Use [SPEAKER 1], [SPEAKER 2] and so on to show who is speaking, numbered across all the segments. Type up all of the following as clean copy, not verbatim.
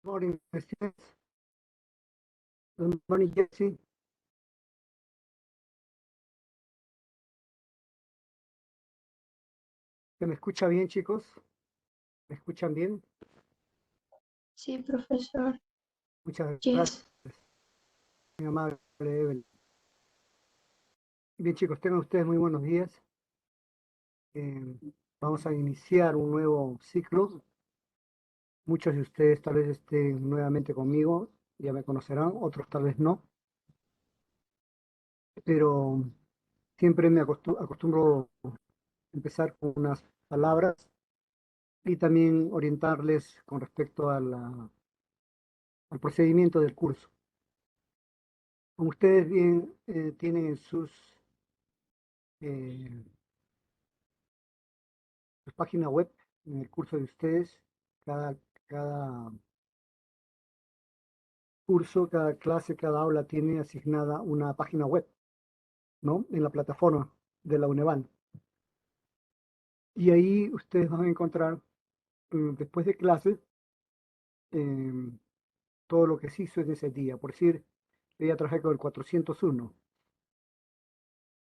[SPEAKER 1] Morning, Stevens. Good morning, Jesse. ¿Se me escucha bien, chicos? ¿Me escuchan bien?
[SPEAKER 2] Sí, profesor.
[SPEAKER 1] Muchas gracias,
[SPEAKER 2] Yes.
[SPEAKER 1] mi amable Evelyn. Bien, chicos, tengan ustedes muy buenos días. Eh, Vamos a iniciar un nuevo ciclo. Muchos de ustedes tal vez estén nuevamente conmigo, ya me conocerán, otros tal vez no, pero siempre acostumbro empezar con unas palabras y también orientarles con respecto a al procedimiento del curso. Como ustedes bien tienen en eh, sus páginas web, en el curso de ustedes, cada curso, cada clase, cada aula tiene asignada una página web, ¿no? En la plataforma de la UNEVAL. Y ahí ustedes van a encontrar, después de clase, eh, todo lo que se hizo en ese día. Por decir, yo ya trabajé con el 401.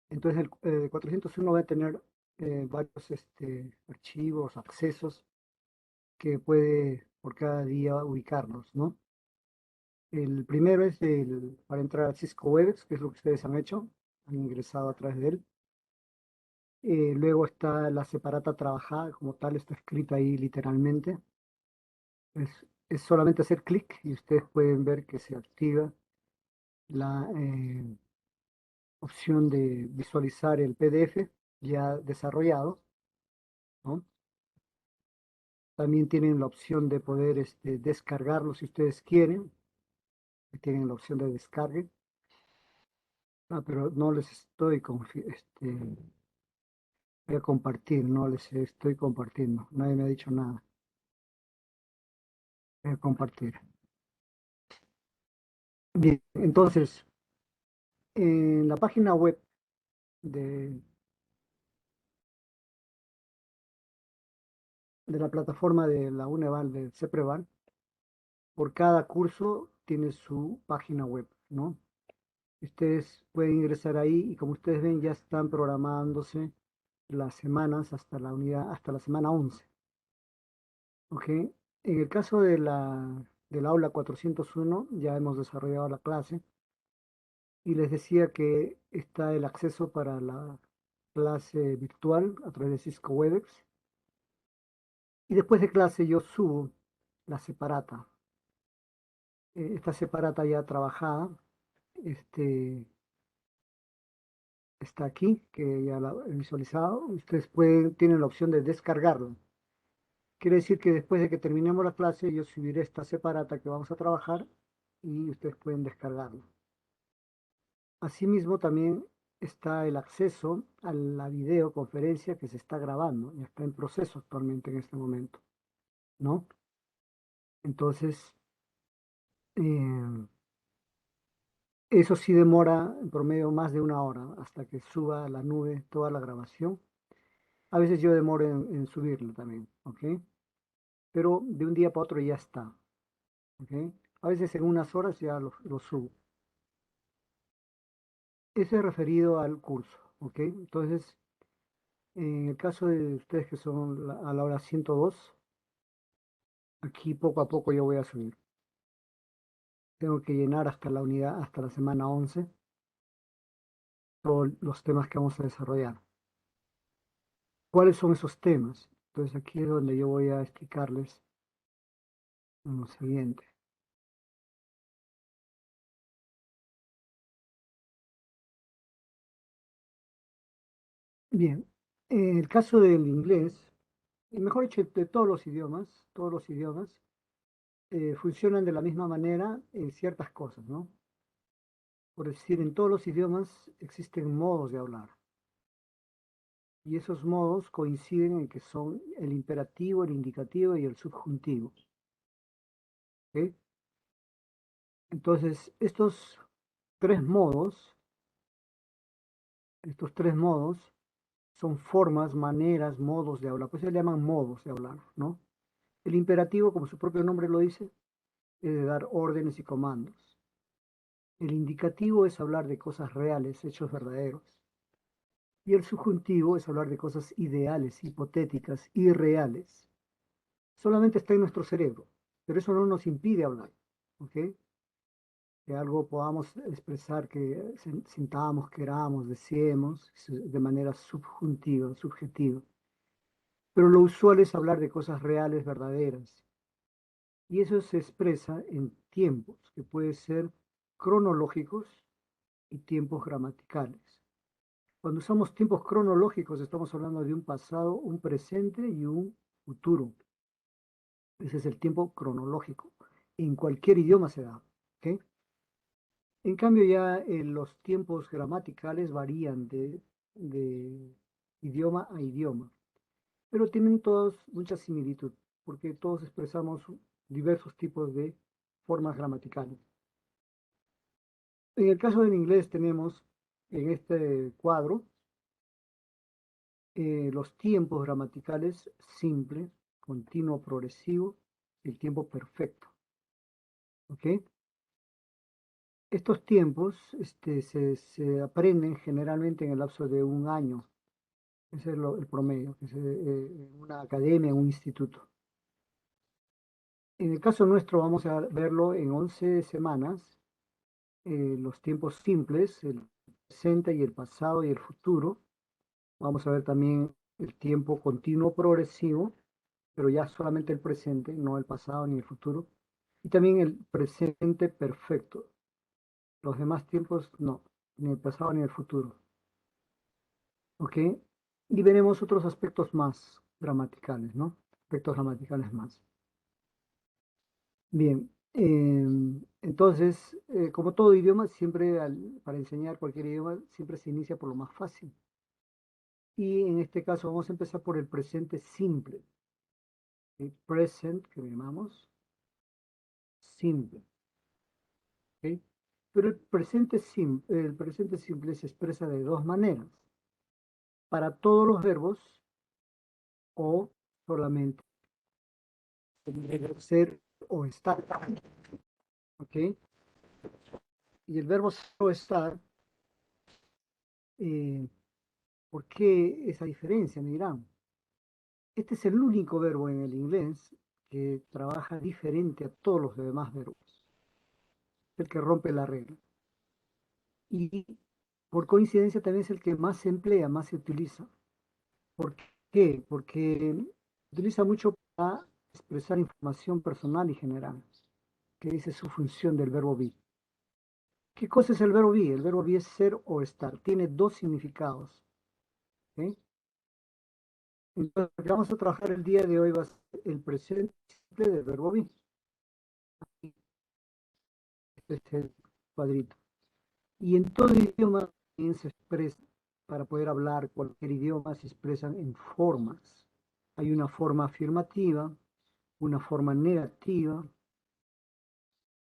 [SPEAKER 1] Entonces, el 401 va a tener varios archivos, accesos que puede por cada día ubicarlos, ¿no? El primero es para entrar a Cisco Webex, que es lo que ustedes han hecho, han ingresado a través de él. Luego está la separata trabajada, como tal, está escrita ahí literalmente. Es, es solamente hacer clic y ustedes pueden ver que se activa la opción de visualizar el PDF ya desarrollado, ¿no? También tienen la opción de poder descargarlo si ustedes quieren. Tienen la opción de descargue. Ah, pero no les estoy voy a compartir, no les estoy compartiendo. Nadie me ha dicho nada. Voy a compartir. Bien, entonces, en la página web de, de la plataforma de la UNEVAL, de CEPREVAL, por cada curso tiene su página web, ¿no? Ustedes pueden ingresar ahí y como ustedes ven ya están programándose las semanas hasta la unidad, hasta la semana 11. ¿Ok? En el caso del aula 401 ya hemos desarrollado la clase y les decía que está el acceso para la clase virtual a través de Cisco Webex. Y después de clase yo subo la separata. Esta separata ya trabajada, este, está aquí, que ya la he visualizado. Ustedes tienen la opción de descargarlo. Quiere decir que después de que terminemos la clase, yo subiré esta separata que vamos a trabajar y ustedes pueden descargarlo. Asimismo, también está el acceso a la videoconferencia que se está grabando, ya está en proceso actualmente en este momento, ¿no? Entonces, eh, eso sí demora en promedio más de una hora hasta que suba a la nube toda la grabación. A veces yo demoro en subirlo también, ¿ok? Pero de un día para otro ya está, ¿ok? A veces en unas horas ya lo subo. Ese es referido al curso, ¿ok? Entonces, en el caso de ustedes que son a la hora 102, aquí poco a poco yo voy a subir. Tengo que llenar hasta la unidad, hasta la semana 11, todos los temas que vamos a desarrollar. ¿Cuáles son esos temas? Entonces aquí es donde yo voy a explicarles lo siguiente. Bien, en el caso del inglés, y mejor dicho, de todos los idiomas funcionan de la misma manera en ciertas cosas, ¿no? Por decir, en todos los idiomas existen modos de hablar. Y esos modos coinciden en que son el imperativo, el indicativo y el subjuntivo. ¿Ok? Entonces, tres modos, estos tres modos son formas, maneras, modos de hablar. Pues se le llaman modos de hablar, ¿no? El imperativo, como su propio nombre lo dice, es de dar órdenes y comandos. El indicativo es hablar de cosas reales, hechos verdaderos. Y el subjuntivo es hablar de cosas ideales, hipotéticas, irreales. Solamente está en nuestro cerebro, pero eso no nos impide hablar, ¿ok? Que algo podamos expresar, que sintamos, queramos, deseemos de manera subjuntiva, subjetiva. Pero lo usual es hablar de cosas reales, verdaderas. Y eso se expresa en tiempos, que pueden ser cronológicos y tiempos gramaticales. Cuando usamos tiempos cronológicos, estamos hablando de un pasado, un presente y un futuro. Ese es el tiempo cronológico. En cualquier idioma se da, ¿ok? En cambio, ya los tiempos gramaticales varían de idioma a idioma, pero tienen todos mucha similitud, porque todos expresamos diversos tipos de formas gramaticales. En el caso del inglés tenemos en este cuadro los tiempos gramaticales simple, continuo, progresivo, el tiempo perfecto, ¿ok? Estos tiempos se aprenden generalmente en el lapso de un año. Ese es el promedio, que es en una academia, en un instituto. En el caso nuestro vamos a verlo en 11 semanas, los tiempos simples, el presente y el pasado y el futuro. Vamos a ver también el tiempo continuo progresivo, pero ya solamente el presente, no el pasado ni el futuro. Y también el presente perfecto. Los demás tiempos no, ni el pasado ni el futuro. ¿Ok? Y veremos otros aspectos más gramaticales, ¿no? Aspectos gramaticales más. Bien, entonces, como todo idioma, siempre para enseñar cualquier idioma, siempre se inicia por lo más fácil. Y en este caso vamos a empezar por el presente simple. El present, que le llamamos simple. ¿Ok? Pero el presente simple se expresa de dos maneras. Para todos los verbos o solamente ser o estar. ¿Ok? Y el verbo ser o estar, eh, ¿por qué esa diferencia? Me dirán. Este es el único verbo en el inglés que trabaja diferente a todos los demás verbos, el que rompe la regla. Y por coincidencia también es el que más se emplea, más se utiliza. ¿Por qué? Porque se utiliza mucho para expresar información personal y general, que esa es su función del verbo be. ¿Qué cosa es el verbo be? El verbo be es ser o estar. Tiene dos significados. ¿Ok? Entonces, lo que vamos a trabajar el día de hoy va a ser el presente simple del verbo be. Este es el cuadrito. Y en todo idioma también se expresa, para poder hablar cualquier idioma, se expresan en formas. Hay una forma afirmativa, una forma negativa.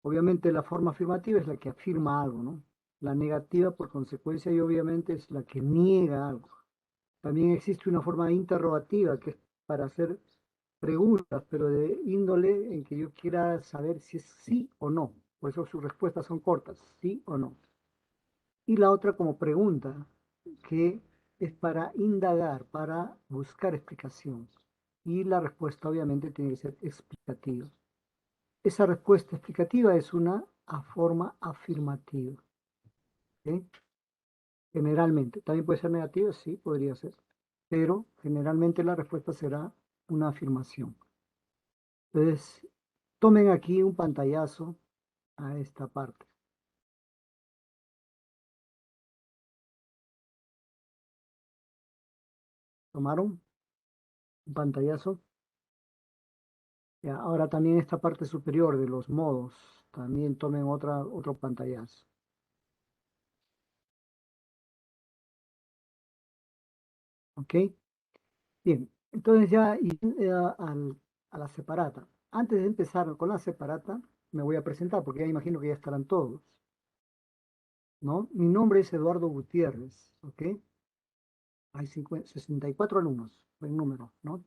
[SPEAKER 1] Obviamente la forma afirmativa es la que afirma algo, ¿no? La negativa, por consecuencia, y obviamente es la que niega algo. También existe una forma interrogativa, que es para hacer preguntas, pero de índole en que yo quiera saber si es sí o no. Por eso sus respuestas son cortas, sí o no. Y la otra como pregunta, que es para indagar, para buscar explicación. Y la respuesta obviamente tiene que ser explicativa. Esa respuesta explicativa es una forma afirmativa. ¿Ok? Generalmente, también puede ser negativa, sí, podría ser, pero generalmente la respuesta será una afirmación. Entonces, tomen aquí un pantallazo a esta parte. ¿Tomaron un pantallazo? Ya, ahora también esta parte superior de los modos, también tomen otro pantallazo. ¿Ok? Bien, entonces ya a la separata. Antes de empezar con la separata, me voy a presentar porque ya imagino que ya estarán todos, ¿no? Mi nombre es Eduardo Gutiérrez, ¿ok? Hay 64 alumnos, buen número, ¿no?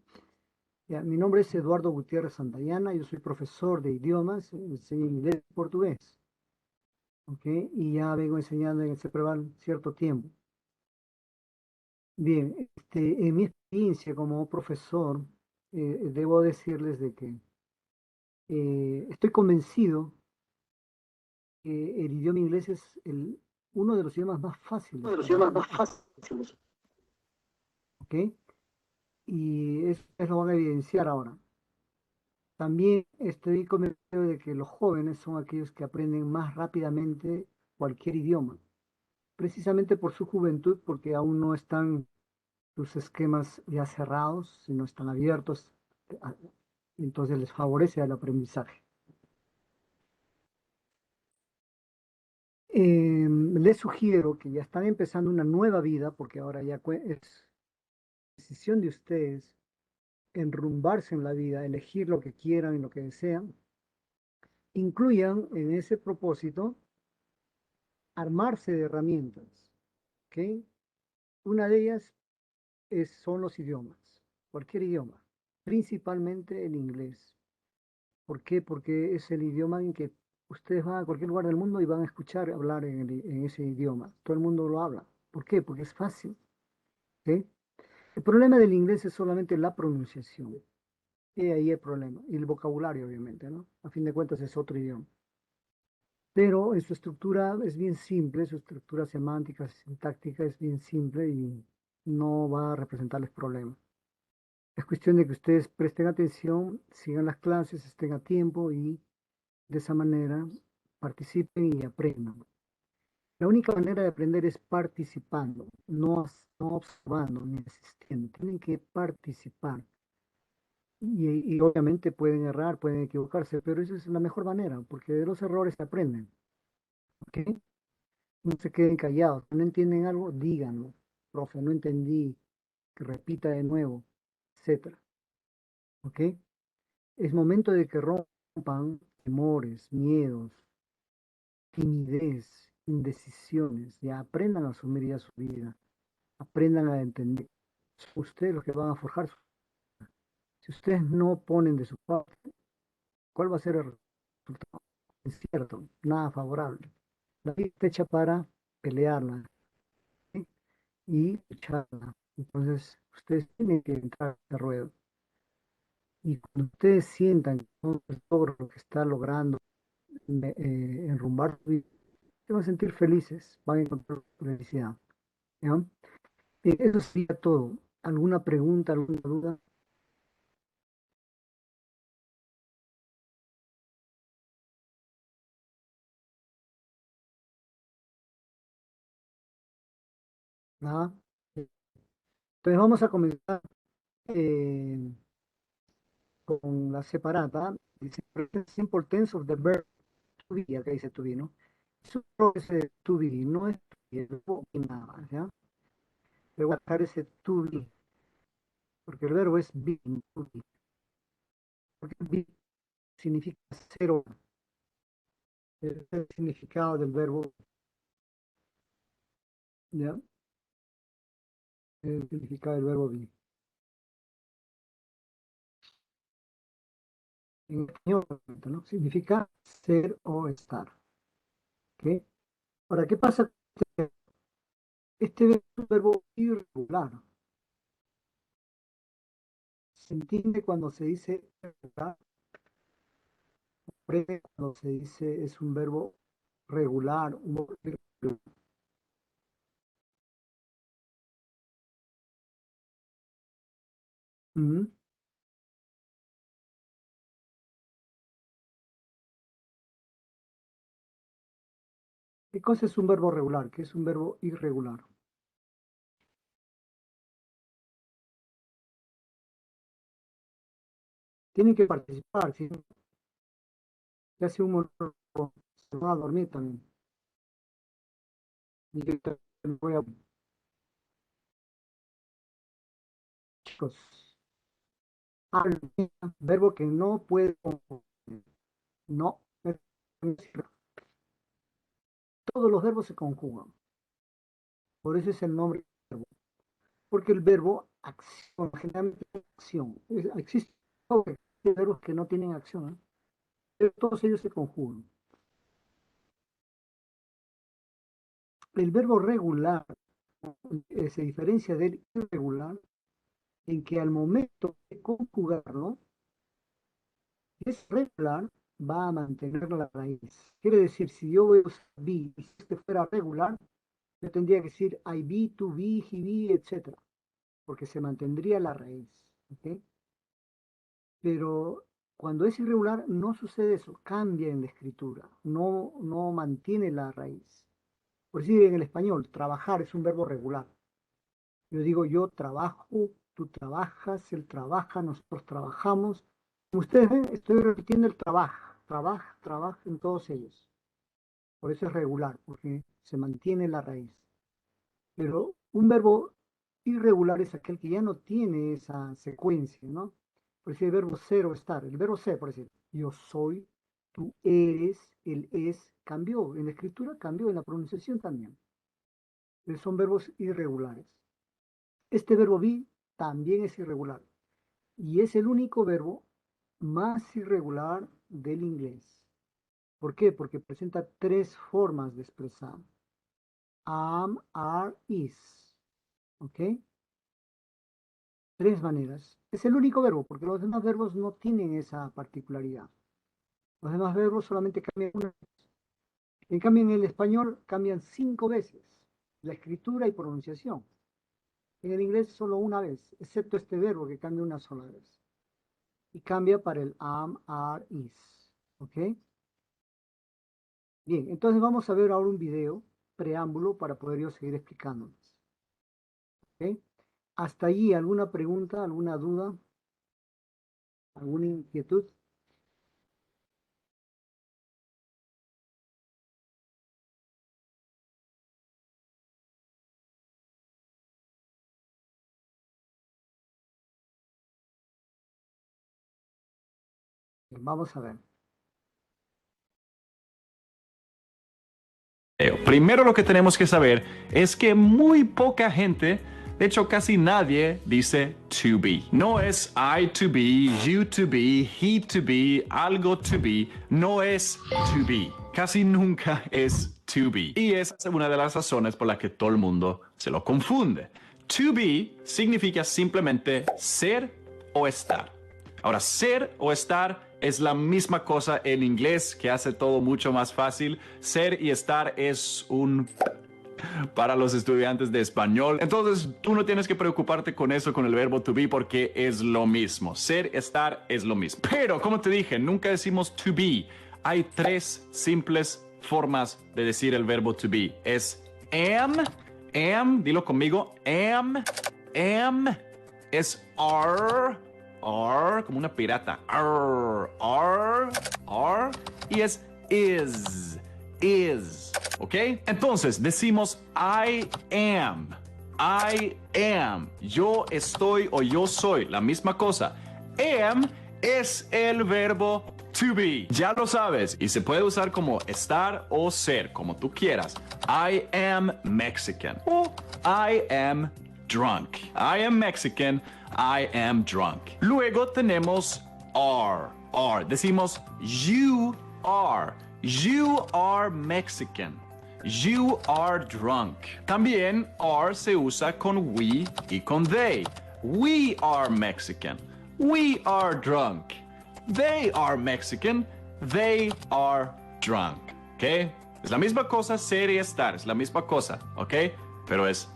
[SPEAKER 1] Ya, mi nombre es Eduardo Gutiérrez Santayana, yo soy profesor de idiomas, enseño inglés y portugués, ¿ok? Y ya vengo enseñando en el CEPREVAL cierto tiempo. Bien, en mi experiencia como profesor, debo decirles de que estoy convencido que el idioma inglés es uno de los idiomas más fáciles para aprender, ¿ok? Y eso lo van a evidenciar ahora. También estoy convencido de que los jóvenes son aquellos que aprenden más rápidamente cualquier idioma, precisamente por su juventud, porque aún no están sus esquemas ya cerrados, sino están abiertos, a- entonces les favorece el aprendizaje. Les sugiero que ya están empezando una nueva vida, porque ahora ya es decisión de ustedes enrumbarse en la vida, elegir lo que quieran y lo que desean. Incluyan en ese propósito armarse de herramientas, ¿ok? Una de ellas son los idiomas, cualquier idioma, principalmente el inglés. ¿Por qué? Porque es el idioma en que ustedes van a cualquier lugar del mundo y van a escuchar hablar en ese idioma. Todo el mundo lo habla. ¿Por qué? Porque es fácil, ¿ok? El problema del inglés es solamente la pronunciación. Y ahí el problema. Y el vocabulario, obviamente, ¿no? A fin de cuentas es otro idioma. Pero en su estructura es bien simple, su estructura semántica, sintáctica es bien simple y no va a representarles problemas. Es cuestión de que ustedes presten atención, sigan las clases, estén a tiempo y de esa manera participen y aprendan. La única manera de aprender es participando, no observando ni asistiendo. Tienen que participar. Y obviamente pueden errar, pueden equivocarse, pero esa es la mejor manera, porque de los errores se aprenden. ¿Ok? No se queden callados. Si no entienden algo, díganlo. Profe, no entendí, que repita de nuevo, etcétera. ¿Ok? Es momento de que rompan temores, miedos, timidez, indecisiones. Ya aprendan a asumir ya su vida. Aprendan a entender. Son ustedes los que van a forjar su vida. Si ustedes no ponen de su parte, ¿cuál va a ser el resultado? Incierto, nada favorable. La vida está hecha para pelearla, ¿sí? Y lucharla. Entonces, ustedes tienen que entrar a este ruedo. Y cuando ustedes sientan que todo el logro lo que está logrando, enrumbar su vida, se van a sentir felices, van a encontrar felicidad. ¿Ya? Eso sería todo. ¿Alguna pregunta, alguna duda? Nada. Entonces vamos a comenzar eh, con la separata. Dice, present simple tense of the verb to be. Acá dice to be, ¿no? Eso es to be, no es to be, el verbo ni nada más, ¿ya? Le voy a sacar ese to be, porque el verbo es be, to be. Porque be significa cero. Es el significado del verbo, ¿ya? El significado del verbo be. En español, ¿no? Significa ser o estar, ¿ok? Ahora, ¿qué pasa? Este verbo es un verbo irregular. Se entiende cuando se dice regular, cuando se dice es un verbo regular, un verbo irregular. Ujú. ¿Qué cosa es un verbo regular? ¿Qué es un verbo irregular? Tienen que participar, si no, se hace un monólogo, se va a dormir también. Y yo también voy a, chicos, hablen, verbo que no puede conjugar. No, todos los verbos se conjugan. Por eso es el nombre del verbo. Porque el verbo acción, generalmente es acción. Existe Hay verbos que no tienen acción, ¿eh? Pero todos ellos se conjugan. El verbo regular se diferencia del irregular en que al momento de conjugarlo, es regular, va a mantener la raíz. Quiere decir, si yo voy a usar be, y si este fuera regular, yo tendría que decir I be, to be, he be, etc. Porque se mantendría la raíz. ¿Ok? Pero cuando es irregular no sucede eso, cambia en la escritura, no mantiene la raíz. Por decir en el español, trabajar es un verbo regular. Yo digo yo trabajo, tú trabajas, él trabaja, nosotros trabajamos. Como ustedes ven, estoy repitiendo el trabaja en todos ellos. Por eso es regular, porque se mantiene la raíz. Pero un verbo irregular es aquel que ya no tiene esa secuencia, ¿no? Por decir el verbo ser o estar. El verbo ser, por decir, yo soy, tú eres, él es, cambió. En la escritura cambió, en la pronunciación también. Son verbos irregulares. Este verbo be también es irregular y es el único verbo más irregular del inglés. ¿Por qué? Porque presenta tres formas de expresar. Am, are, is. ¿Ok? Tres maneras. Es el único verbo, porque los demás verbos no tienen esa particularidad. Los demás verbos solamente cambian una vez. En cambio, en el español cambian 5 veces la escritura y pronunciación. En el inglés solo una vez, excepto este verbo que cambia una sola vez. Y cambia para el am, are, is. ¿Ok? Bien, entonces vamos a ver ahora un video preámbulo para poder yo seguir explicándoles. ¿Ok? Hasta allí, ¿alguna pregunta, alguna duda, alguna inquietud? Bien, vamos a ver.
[SPEAKER 3] Primero lo que tenemos que saber es que muy poca gente, de hecho casi nadie, dice to be. No es I to be, you to be, he to be, algo to be. No es to be. Casi nunca es to be. Y esa es una de las razones por las que todo el mundo se lo confunde. To be significa simplemente ser o estar. Ahora, ser o estar es la misma cosa en inglés, que hace todo mucho más fácil. Ser y estar es un para los estudiantes de español. Entonces, tú no tienes que preocuparte con eso, con el verbo to be, porque es lo mismo. Ser, estar es lo mismo. Pero, como te dije, nunca decimos to be. Hay tres simples formas de decir el verbo to be. Es am, dilo conmigo, am, es are, como una pirata, are, y es is, ¿ok? Entonces decimos I am, yo estoy o yo soy, la misma cosa. Am es el verbo to be, ya lo sabes, y se puede usar como estar o ser, como tú quieras. I am Mexican o I am drunk. I am Mexican, I am drunk. Luego tenemos are. Decimos you are Mexican. You are drunk. También are se usa con we y con they. We are Mexican. We are drunk. They are Mexican. They are drunk. ¿Ok? Es la misma cosa ser y estar. Es la misma cosa. ¿Ok? Pero es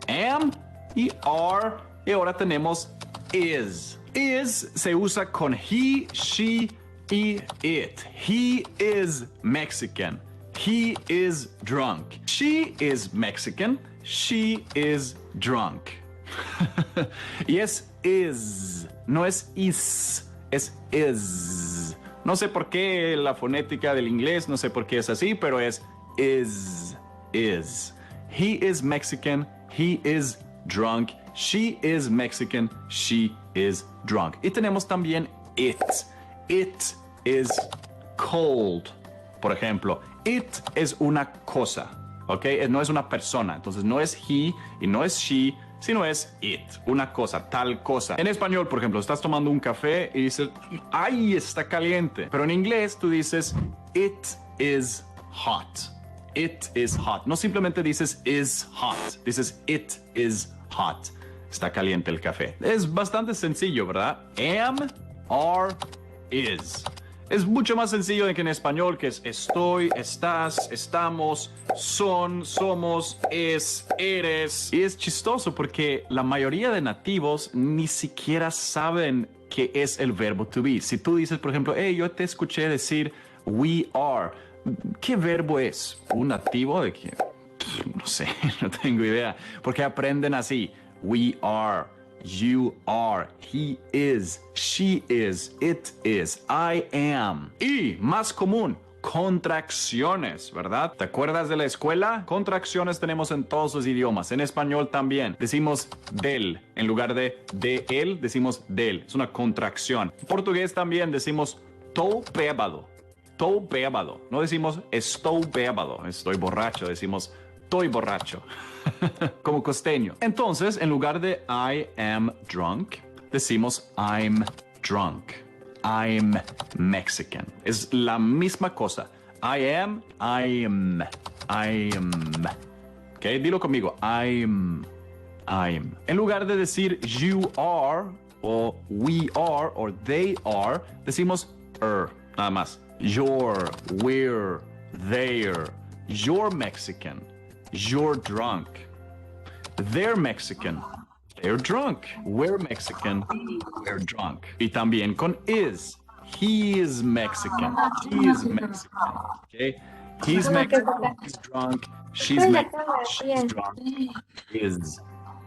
[SPEAKER 3] am y are. Y ahora tenemos is. Is se usa con he, she y it. He is Mexican. He is drunk. She is Mexican. She is drunk. Y es is. No es is. Es is. No sé por qué la fonética del inglés, no sé por qué es así, pero es is. He is Mexican. He is drunk. She is Mexican. She is drunk. Y tenemos también it. It is cold. Por ejemplo, it es una cosa, ¿ok? No es una persona. Entonces no es he y no es she, sino es it, una cosa, tal cosa. En español, por ejemplo, estás tomando un café y dices, ¡ay, está caliente! Pero en inglés tú dices, it is hot. It is hot. No simplemente dices is hot, dices it is hot. Está caliente el café. Es bastante sencillo, ¿verdad? Am, are, is. Es mucho más sencillo de que en español, que es estoy, estás, estamos, son, somos, es, eres. Y es chistoso porque la mayoría de nativos ni siquiera saben qué es el verbo to be. Si tú dices, por ejemplo, hey, yo te escuché decir we are, ¿qué verbo es? ¿Un nativo de qué? No sé, no tengo idea. Porque aprenden así. We are, you are, he is, she is, it is, I am. Y más común, contracciones, ¿verdad? ¿Te acuerdas de la escuela? Contracciones tenemos en todos los idiomas. En español también. Decimos del. En lugar de él, decimos del. Es una contracción. En portugués también decimos tô bêbado. Tô bêbado. No decimos estou bêbado. Estoy borracho. Decimos estoy borracho. Como costeño. Entonces, en lugar de I am drunk, decimos I'm drunk. I'm Mexican. Es la misma cosa. I am. Ok, dilo conmigo. I'm. En lugar de decir you are, o we are, o they are, decimos nada más. You're, we're, they're. You're Mexican. You're drunk. They're Mexican. They're drunk. We're Mexican. We're drunk. Y también con is. He is Mexican. She is Mexican. Okay? He's Mexican. He's drunk. She's Mexican. She's drunk. Is.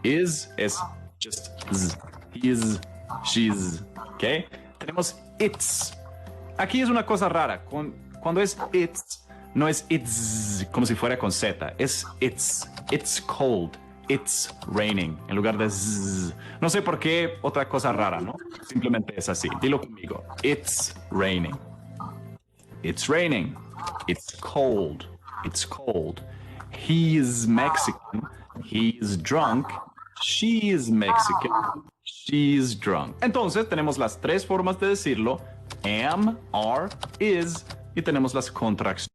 [SPEAKER 3] Is es just z. He is. She's. Okay? Tenemos it's. Aquí es una cosa rara. Cuando es it's, no es it's como si fuera con Z. Es it's. It's cold. It's raining. En lugar de zzz. No sé por qué otra cosa rara, ¿no? Simplemente es así. Dilo conmigo. It's raining. It's raining. It's cold. It's cold. He is Mexican. He is drunk. She is Mexican. She is drunk. Entonces tenemos las tres formas de decirlo. Am, are, is. Y tenemos las contracciones.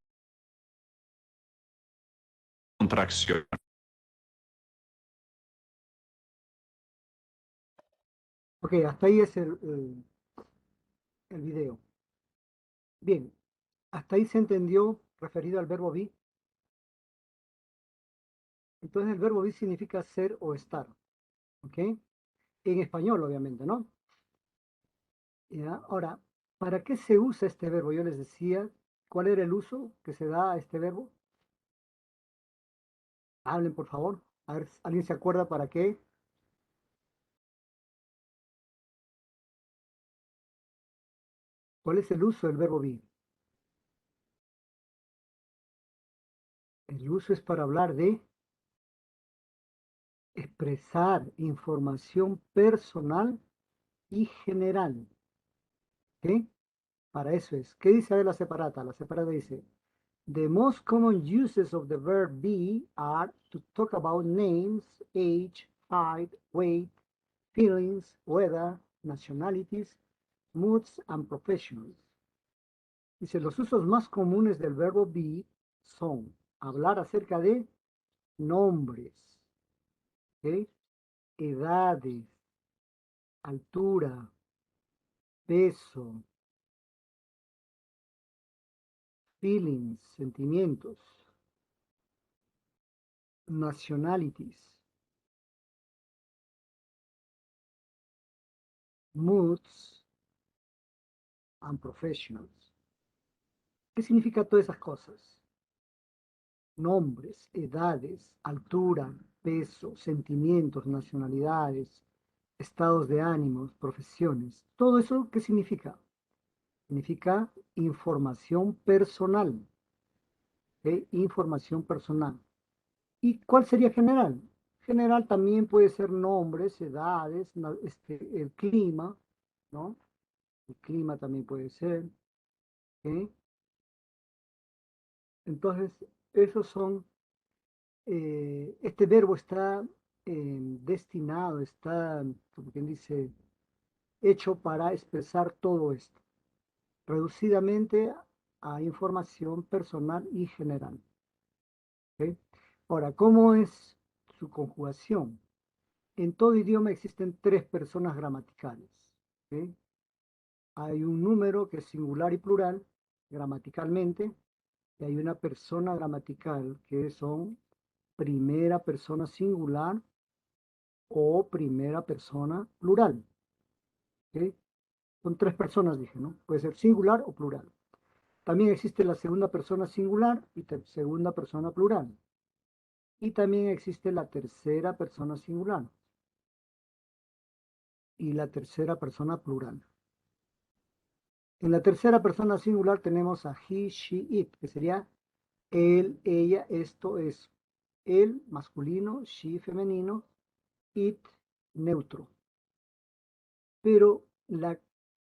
[SPEAKER 1] Ok, hasta ahí es el video. Bien, hasta ahí se entendió referido al verbo be. Entonces el verbo be significa ser o estar. ¿Ok? En español, obviamente, ¿no? ¿Ya? Ahora, ¿para qué se usa este verbo? Yo les decía, ¿cuál era el uso que se da a este verbo? Hablen, por favor. A ver, ¿alguien se acuerda para qué? ¿Cuál es el uso del verbo be? El uso es para hablar de expresar información personal y general. ¿Ok? Para eso es. ¿Qué dice la separata? La separata dice, the most common uses of the verb be are to talk about names, age, height, weight, feelings, weather, nationalities, moods, and professions. Dice, los usos más comunes del verbo be son hablar acerca de nombres, ¿ok? Edades, altura, peso, feelings, sentimientos, nationalities, moods, and professionals. ¿Qué significa todas esas cosas? Nombres, edades, altura, peso, sentimientos, nacionalidades, estados de ánimos, profesiones. ¿Todo eso qué significa? Significa información personal. ¿Ok? Información personal. ¿Y cuál sería general? General también puede ser nombres, edades, el clima, ¿no? El clima también puede ser. ¿Ok? Entonces, esos son, este verbo está destinado, está, como quien dice, hecho para expresar todo esto, reducidamente a información personal y general. ¿Ok? Ahora, ¿cómo es su conjugación? En todo idioma existen tres personas gramaticales. ¿Ok? Hay un número que es singular y plural, gramaticalmente, y hay una persona gramatical que son primera persona singular o primera persona plural. ¿Ok? Son tres personas, dije, ¿no? Puede ser singular o plural. También existe la segunda persona singular y segunda persona plural. Y también existe la tercera persona singular y la tercera persona plural. En la tercera persona singular tenemos a he, she, it, que sería él, ella, esto, es. Él, masculino, she, femenino, it, neutro. Pero la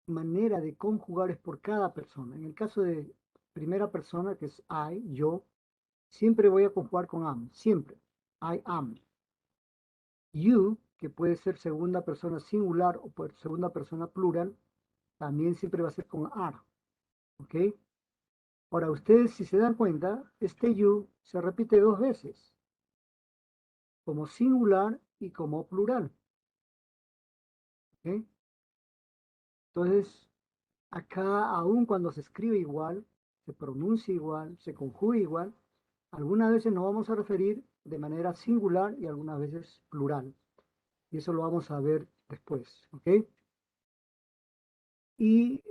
[SPEAKER 1] manera de conjugar es por cada persona. En el caso de primera persona, que es I, yo, siempre voy a conjugar con am, siempre. I am. You, que puede ser segunda persona singular o por segunda persona plural, también siempre va a ser con are. ¿Ok? Ahora, ustedes, si se dan cuenta, este you se repite dos veces, como singular y como plural. ¿Ok? Entonces, acá, aun cuando se escribe igual, se pronuncia igual, se conjuga igual, algunas veces nos vamos a referir de manera singular y algunas veces plural. Y eso lo vamos a ver después, ¿ok? Y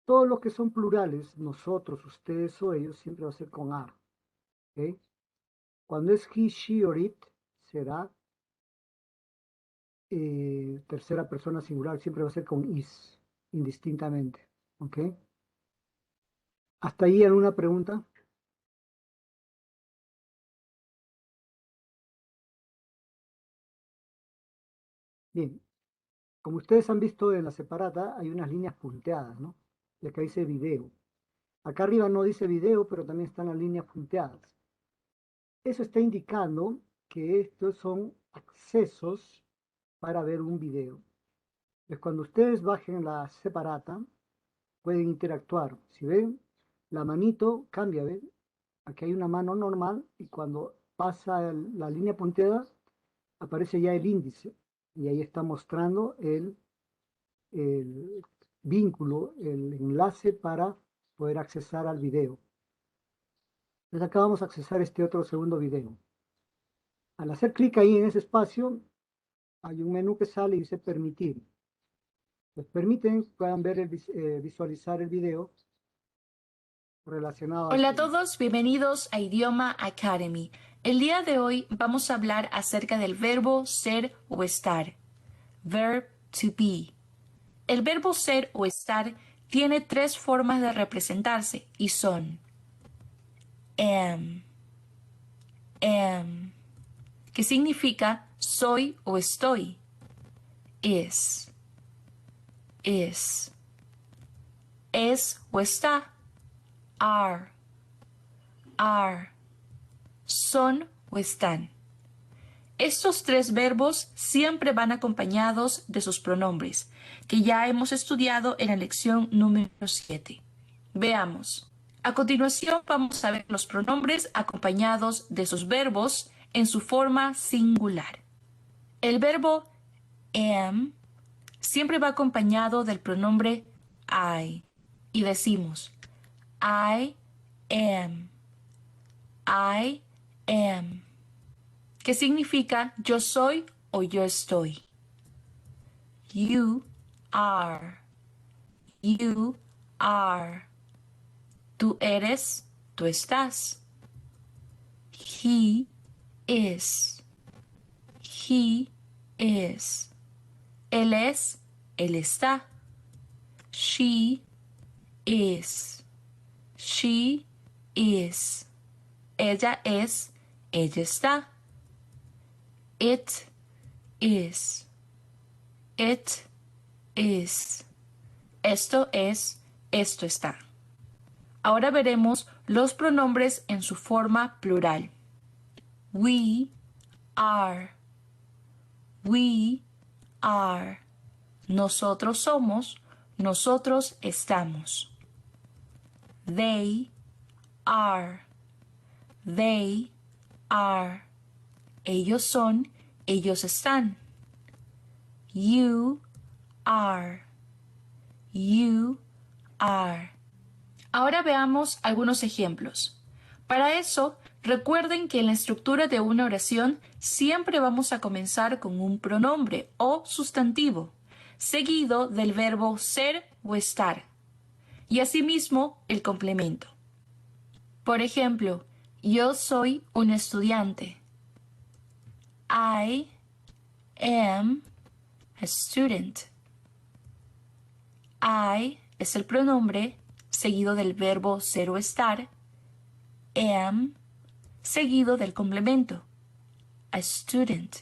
[SPEAKER 1] todos los que son plurales, nosotros, ustedes o ellos, siempre va a ser con are, ¿ok? Cuando es he, she or it, será tercera persona singular, siempre va a ser con is, indistintamente, ¿ok? ¿Hasta ahí alguna pregunta? Bien, como ustedes han visto en la separata, hay unas líneas punteadas, ¿no? Y acá dice video. Acá arriba no dice video, pero también están las líneas punteadas. Eso está indicando que estos son accesos para ver un video. Pues cuando ustedes bajen la separata, pueden interactuar. Si ven, la manito cambia, ¿ven? Aquí hay una mano normal y cuando pasa la línea punteada, aparece ya el índice. Y ahí está mostrando el vínculo, el enlace para poder accesar al video. Entonces acá vamos a accesar este otro segundo video. Al hacer clic ahí en ese espacio, hay un menú que sale y dice permitir. Les permiten, puedan ver, visualizar el video relacionado al
[SPEAKER 4] Hola a
[SPEAKER 1] tema.
[SPEAKER 4] todos, bienvenidos a Idioma Academy. El día de hoy vamos a hablar acerca del verbo ser o estar. Verb to be. El verbo ser o estar tiene tres formas de representarse y son am, que significa soy o estoy. Is es o está. Are son o están. Estos tres verbos siempre van acompañados de sus pronombres, que ya hemos estudiado en la lección número 7. Veamos. A continuación vamos a ver los pronombres acompañados de sus verbos en su forma singular. El verbo am siempre va acompañado del pronombre I y decimos I am, I am, que significa yo soy o yo estoy. You are, you are. Tú eres, tú estás. He is, he is. Él es, él está. She is, she is. Ella es, ella está. It is, it is. Esto es, esto está. Ahora veremos los pronombres en su forma plural. We are, We are. Nosotros somos. Nosotros estamos. They are. They are. Ellos son. Ellos están. You are. You are. Ahora veamos algunos ejemplos. Para eso, recuerden que en la estructura de una oración siempre vamos a comenzar con un pronombre o sustantivo, seguido del verbo ser o estar, y asimismo el complemento. Por ejemplo, yo soy un estudiante. I am a student. I es el pronombre seguido del verbo ser o estar, am seguido del complemento, a student.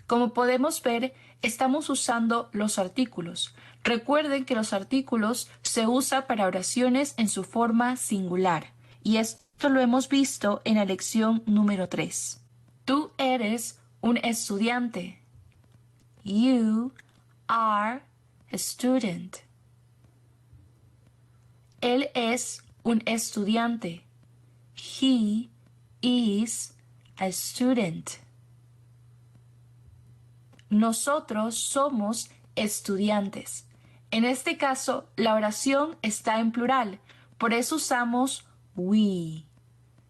[SPEAKER 4] Como podemos ver, estamos usando los artículos. Recuerden que los artículos se usan para oraciones en su forma singular, y esto lo hemos visto en la lección número 3. Tú eres un estudiante. You are a student. Él es un estudiante. He is a student. Nosotros somos estudiantes. En este caso, la oración está en plural, por eso usamos we.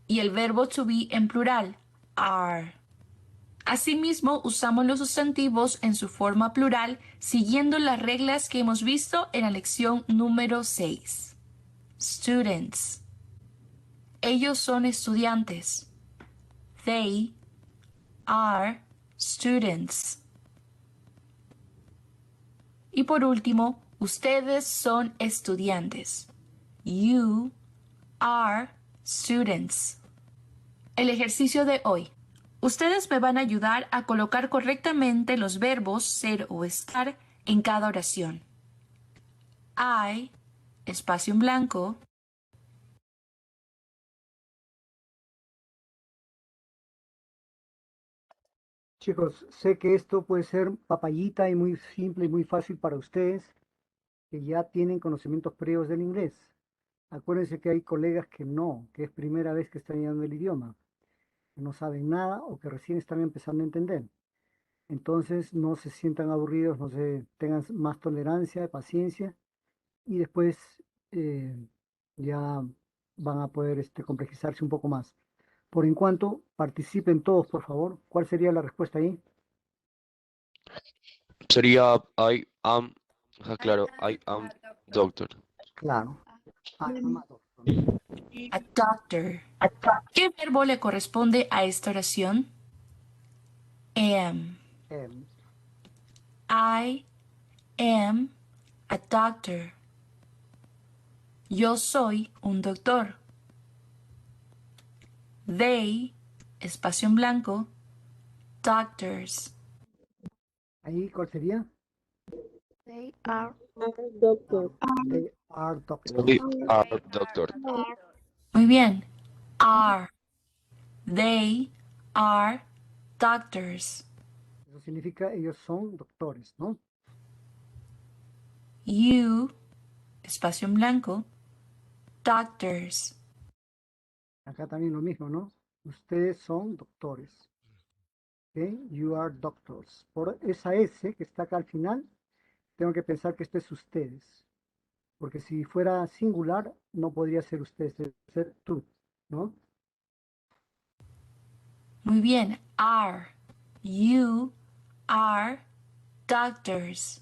[SPEAKER 4] Y el verbo to be en plural, are. Asimismo, usamos los sustantivos en su forma plural, siguiendo las reglas que hemos visto en la lección número 6. Students. Ellos son estudiantes. They are students. Y por último, ustedes son estudiantes. You are students. El ejercicio de hoy. Ustedes me van a ayudar a colocar correctamente los verbos ser o estar en cada oración. I, espacio en blanco.
[SPEAKER 1] Chicos, sé que esto puede ser papayita y muy simple y muy fácil para ustedes que ya tienen conocimientos previos del inglés. Acuérdense que hay colegas que no, que es primera vez que están llegando el idioma, que no saben nada o que recién están empezando a entender. Entonces no se sientan aburridos, no se tengan más tolerancia, paciencia y después eh, ya van a poder complejizarse un poco más. Por en cuanto, participen todos, por favor. ¿Cuál sería la respuesta ahí?
[SPEAKER 5] Sería I am, claro, I am doctor.
[SPEAKER 1] Claro. Ah, ama doctor, ¿no?
[SPEAKER 4] A doctor. ¿Qué verbo le corresponde a esta oración? Am.
[SPEAKER 1] Em,
[SPEAKER 4] I am a doctor. Yo soy un doctor. They, espacio en blanco, doctors.
[SPEAKER 1] ahí, ¿cuál sería?
[SPEAKER 2] They are
[SPEAKER 1] Doctor. They are doctors.
[SPEAKER 5] We are doctor.
[SPEAKER 4] Muy bien. Are. They are doctors.
[SPEAKER 1] Eso significa ellos son doctores, ¿no?
[SPEAKER 4] You, espacio en blanco, doctors.
[SPEAKER 1] Acá también lo mismo, ¿no? Ustedes son doctores. ¿Ok? You are doctors. Por esa S que está acá al final, tengo que pensar que esto es ustedes. Porque si fuera singular, no podría ser ustedes, debe ser tú, ¿no?
[SPEAKER 4] Muy bien. Are. You are doctors.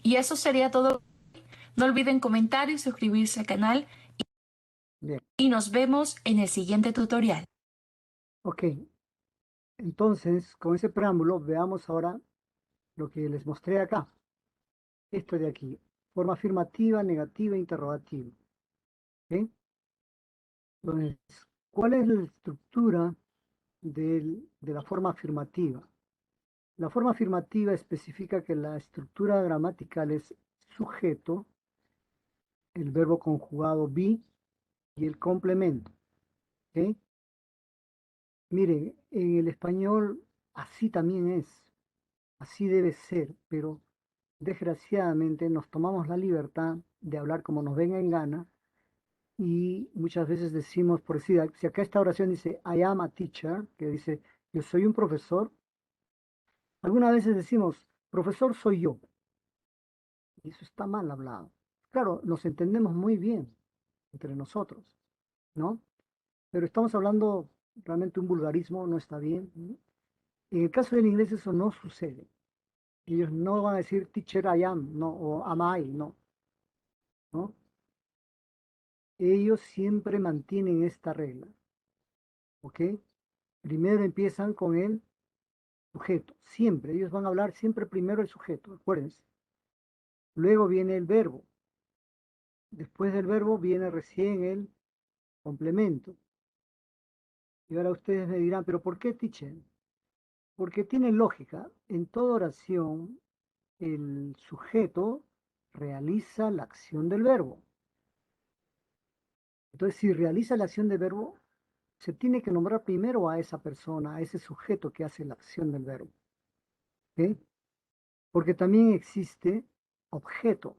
[SPEAKER 4] Y eso sería todo. No olviden comentar y suscribirse al canal.
[SPEAKER 1] Bien.
[SPEAKER 4] Y nos vemos en el siguiente tutorial.
[SPEAKER 1] Ok. Entonces, con ese preámbulo, veamos ahora lo que les mostré acá. Esto de aquí. Forma afirmativa, negativa, interrogativa. ¿Ok? Entonces, ¿cuál es la estructura de la forma afirmativa? La forma afirmativa especifica que la estructura gramatical es sujeto, el verbo conjugado be y el complemento. ¿Ok? Miren, en el español así también es. Así debe ser, pero desgraciadamente nos tomamos la libertad de hablar como nos venga en gana y muchas veces decimos, por decir, si acá esta oración dice, I am a teacher, que dice, yo soy un profesor, algunas veces decimos, profesor soy yo, y eso está mal hablado. Claro, nos entendemos muy bien entre nosotros, ¿no? Pero estamos hablando realmente un vulgarismo, no está bien, ¿no? En el caso del inglés eso no sucede. Ellos no van a decir teacher I am, no, o am I, no, ¿no? Ellos siempre mantienen esta regla, ¿ok? Primero empiezan con el sujeto, siempre. Ellos van a hablar siempre primero el sujeto, acuérdense. Luego viene el verbo. Después del verbo viene recién el complemento. Y ahora ustedes me dirán, ¿pero por qué, teacher? Porque tiene lógica. En toda oración, el sujeto realiza la acción del verbo. Entonces, si realiza la acción del verbo, se tiene que nombrar primero a esa persona, a ese sujeto que hace la acción del verbo. ¿Ok? Porque también existe objeto.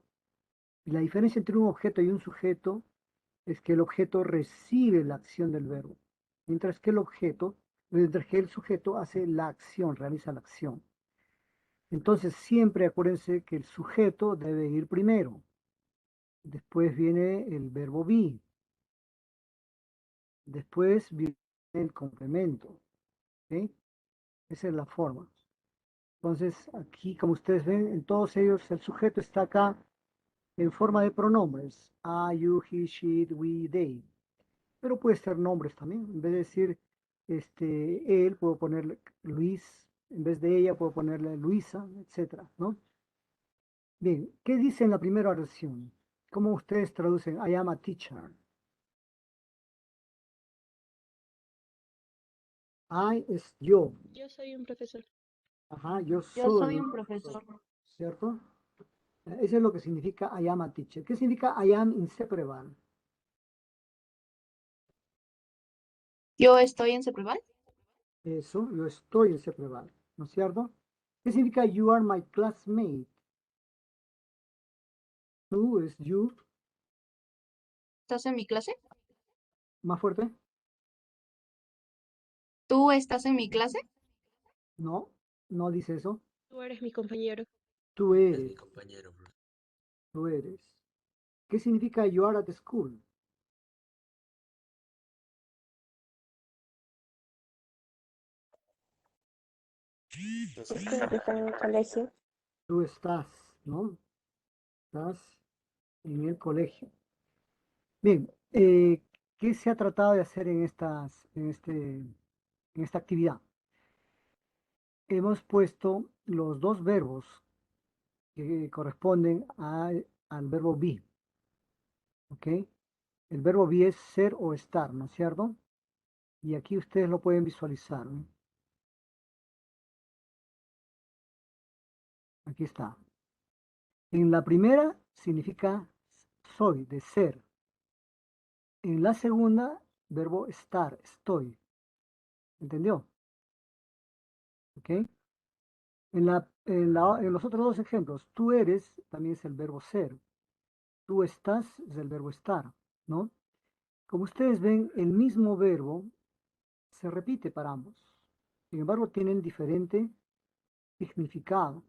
[SPEAKER 1] Y la diferencia entre un objeto y un sujeto es que el objeto recibe la acción del verbo, mientras que el sujeto hace la acción, realiza la acción. Entonces, siempre acuérdense que el sujeto debe ir primero. Después viene el verbo be. Después viene el complemento. ¿Ok? Esa es la forma. Entonces, aquí, como ustedes ven, en todos ellos el sujeto está acá en forma de pronombres. I, you, he, she, we, they. Pero puede ser nombres también. En vez de decir él, puedo ponerle Luis. En vez de ella, puedo ponerle Luisa, etcétera, ¿no? Bien, ¿qué dice en la primera oración? ¿Cómo ustedes traducen I am a teacher? I es yo.
[SPEAKER 6] Yo soy un profesor.
[SPEAKER 1] Ajá, yo
[SPEAKER 2] Yo
[SPEAKER 1] soy
[SPEAKER 2] soy
[SPEAKER 1] un
[SPEAKER 2] un
[SPEAKER 1] profesor,
[SPEAKER 2] profesor.
[SPEAKER 1] ¿cierto? Eso es lo que significa I am a teacher. ¿Qué significa I am inseparable?
[SPEAKER 2] Yo estoy inseparable.
[SPEAKER 1] Eso, yo estoy inseparable, ¿no es cierto? ¿Qué significa you are my classmate? Tú es you,
[SPEAKER 2] ¿Estás en mi clase?
[SPEAKER 1] más fuerte.
[SPEAKER 2] ¿Tú estás en mi clase?
[SPEAKER 1] No, no dice eso.
[SPEAKER 6] Tú eres mi compañero.
[SPEAKER 1] Tú eres, tú eres. ¿Qué significa you are at school?
[SPEAKER 6] Estoy en el colegio.
[SPEAKER 1] Tú estás, ¿no? Estás en el colegio. Bien, ¿qué se ha tratado de hacer en esta actividad? Hemos puesto los dos verbos que corresponden al verbo be, ¿ok? El verbo be es ser o estar, ¿no es cierto? Y aquí ustedes lo pueden visualizar, ¿no? Aquí está. En la primera significa soy, de ser. En la segunda, verbo estar, estoy. ¿Entendió? ¿Ok? En los otros dos ejemplos, tú eres también es el verbo ser. Tú estás es el verbo estar, ¿no? Como ustedes ven, el mismo verbo se repite para ambos. Sin embargo, tienen diferente significado.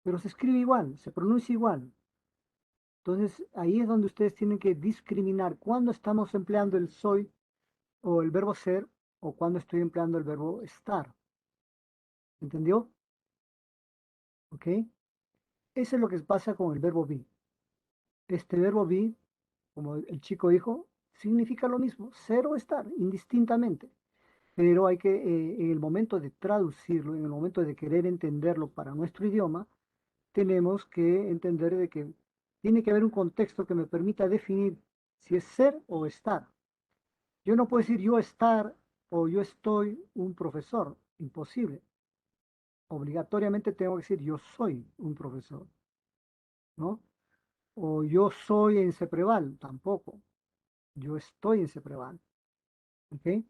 [SPEAKER 1] Pero se escribe igual, se pronuncia igual. Entonces, ahí es donde ustedes tienen que discriminar cuándo estamos empleando el soy o el verbo ser o cuándo estoy empleando el verbo estar. ¿Entendió? ¿Ok? Eso es lo que pasa con el verbo be. Este verbo be, como el chico dijo, significa lo mismo, ser o estar, indistintamente. Pero hay que, en el momento de traducirlo, en el momento de querer entenderlo para nuestro idioma, tenemos que entender de que tiene que haber un contexto que me permita definir si es ser o estar. Yo no puedo decir yo estar o yo estoy un profesor, imposible. Obligatoriamente tengo que decir yo soy un profesor, ¿no? O yo soy en Cepreval, tampoco. Yo estoy en Cepreval, ¿ok?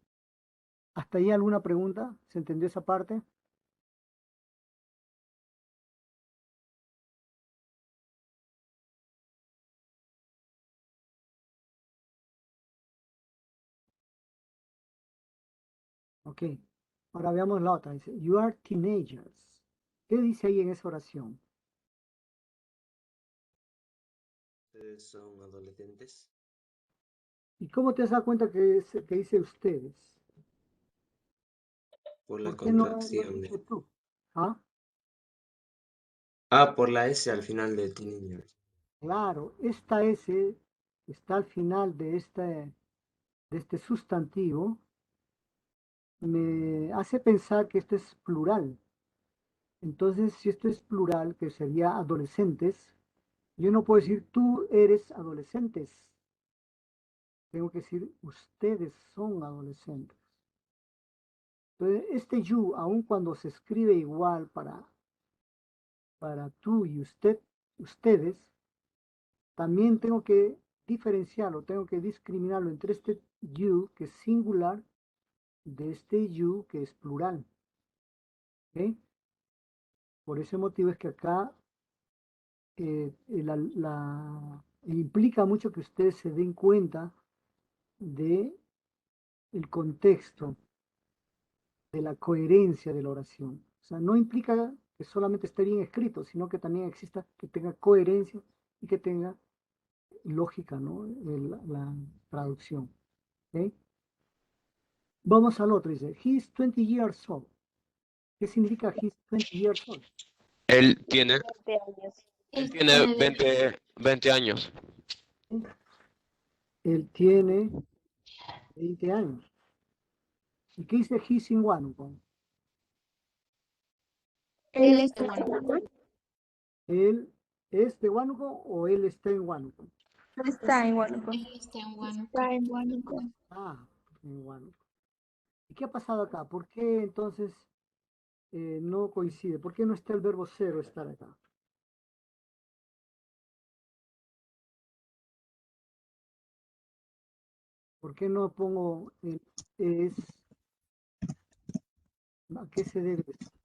[SPEAKER 1] ¿Hasta ahí alguna pregunta? ¿Se entendió esa parte? Ok. Ahora veamos la otra. Dice, you are teenagers. ¿Qué dice ahí en esa oración?
[SPEAKER 7] Ustedes son adolescentes.
[SPEAKER 1] ¿Y cómo te has dado cuenta que dice ustedes?
[SPEAKER 7] Por la
[SPEAKER 1] ¿Por qué no
[SPEAKER 7] contracción
[SPEAKER 1] dice
[SPEAKER 7] de...
[SPEAKER 1] tú? ¿Ah?
[SPEAKER 7] Ah, por la S al final de teenagers.
[SPEAKER 1] Claro, esta S está al final de este sustantivo, me hace pensar que esto es plural. Entonces, si esto es plural, que sería adolescentes, yo no puedo decir tú eres adolescentes. Tengo que decir ustedes son adolescentes. Entonces, este you, aun cuando se escribe igual para tú y ustedes, también tengo que diferenciarlo, tengo que discriminarlo entre este you, que es singular, de este you, que es plural. ¿Ok? Por ese motivo es que acá implica mucho que ustedes se den cuenta de el contexto, de la coherencia de la oración. O sea, no implica que solamente esté bien escrito, sino que también exista, que tenga coherencia y que tenga lógica, ¿no? La traducción. ¿Ok? Vamos al otro, dice, he's 20 years old. ¿Qué significa he's 20 years old?
[SPEAKER 5] Él tiene,
[SPEAKER 6] 20 años.
[SPEAKER 5] él
[SPEAKER 2] Él
[SPEAKER 5] tiene
[SPEAKER 2] tiene
[SPEAKER 5] 20 años.
[SPEAKER 1] Él tiene 20 años. ¿Y qué dice he's in Huánuco?
[SPEAKER 2] Él es de Huánuco.
[SPEAKER 1] ¿Él es de Huánuco o él está en Huánuco?
[SPEAKER 4] Está en Huánuco.
[SPEAKER 2] Él está en Huánuco.
[SPEAKER 6] Está en Huánuco.
[SPEAKER 1] Ah, en Huánuco. ¿Y qué ha pasado acá? ¿Por qué entonces no coincide? ¿Por qué no está el verbo ser o estar acá? ¿Por qué no pongo el es? ¿A qué se debe esto?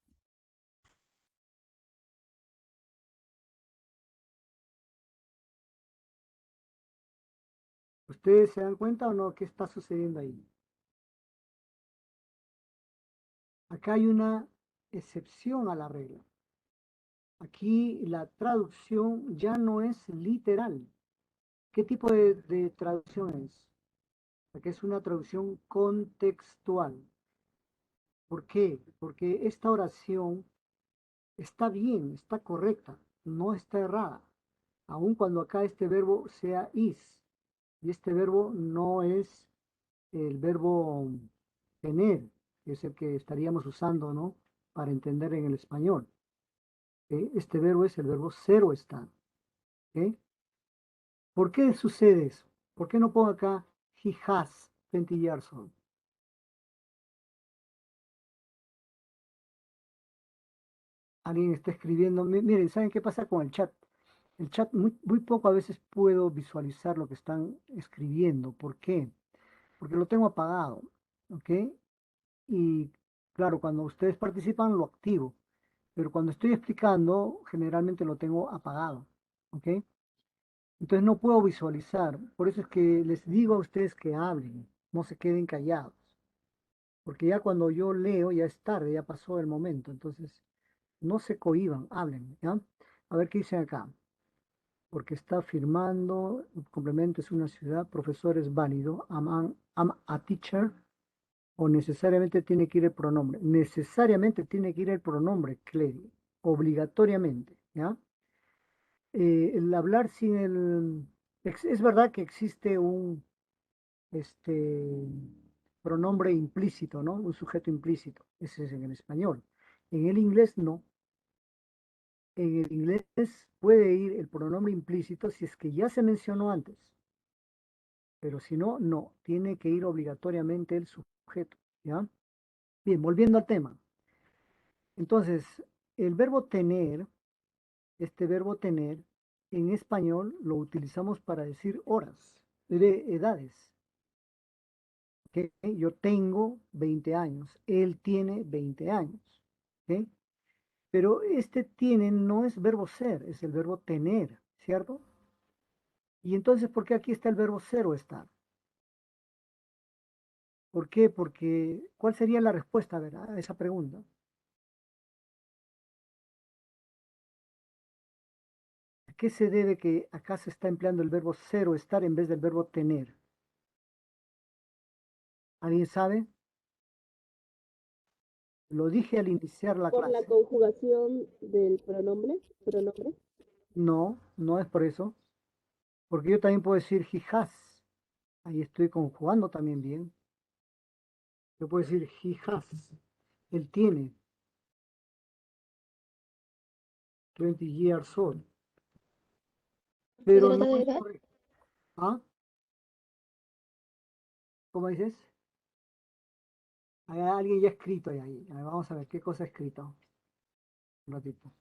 [SPEAKER 1] ¿Ustedes se dan cuenta o no qué está sucediendo ahí? Acá hay una excepción a la regla. Aquí la traducción ya no es literal. ¿Qué tipo de traducción es? Aquí es una traducción contextual. ¿Por qué? Porque esta oración está bien, está correcta, no está errada, aun cuando acá este verbo sea is, y este verbo no es el verbo tener, que es el que estaríamos usando, ¿no? Para entender en el español. Este verbo es el verbo ser o estar. ¿Ok? ¿Por qué sucede eso? ¿Por qué no pongo acá he has 20 years old? Alguien está escribiendo. Miren, ¿saben qué pasa con el chat? El chat muy poco a veces puedo visualizar lo que están escribiendo. ¿Por qué? Porque lo tengo apagado. ¿Ok? Y claro, cuando ustedes participan lo activo. Pero cuando estoy explicando, generalmente lo tengo apagado. ¿Ok? Entonces no puedo visualizar. Por eso es que les digo a ustedes que hablen, no se queden callados. Porque ya cuando yo leo, ya es tarde, ya pasó el momento. Entonces, no se cohíban, hablen, ¿ya? A ver qué dicen acá. Porque está afirmando, complemento es una ciudad, profesor es válido, am a teacher, o necesariamente tiene que ir el pronombre. Necesariamente tiene que ir el pronombre, Clary, obligatoriamente, ¿ya? El hablar sin el... Es verdad que existe un este, pronombre implícito, ¿no? Un sujeto implícito. Ese es en el español. En el inglés no. En el inglés puede ir el pronombre implícito si es que ya se mencionó antes. Pero si no, no. Tiene que ir obligatoriamente el sujeto, ¿ya? Bien, volviendo al tema. Entonces, el verbo tener, este verbo tener, en español lo utilizamos para decir horas, de edades. ¿Ok? Yo tengo 20 años, él tiene 20 años. ¿Ok? Pero este tiene no es verbo ser, es el verbo tener, ¿cierto? Y entonces, ¿por qué aquí está el verbo ser o estar? ¿Por qué? Porque, ¿cuál sería la respuesta, a ver, a esa pregunta? ¿A qué se debe que acá se está empleando el verbo ser o estar en vez del verbo tener? ¿Alguien sabe? Lo dije al iniciar la
[SPEAKER 6] Por la
[SPEAKER 1] clase.
[SPEAKER 6] conjugación del pronombre.
[SPEAKER 1] No, no es por eso. Porque yo también puedo decir he has. Ahí estoy conjugando también bien. Yo puedo decir he has. Él tiene 20 years old.
[SPEAKER 6] ¿Se
[SPEAKER 1] Pero
[SPEAKER 6] trata
[SPEAKER 1] no
[SPEAKER 6] de
[SPEAKER 1] es
[SPEAKER 6] edad?
[SPEAKER 1] correcto. ¿Ah? ¿Cómo dices? Hay alguien ya escrito ahí. A ver, vamos a ver qué cosa ha escrito. Un ratito.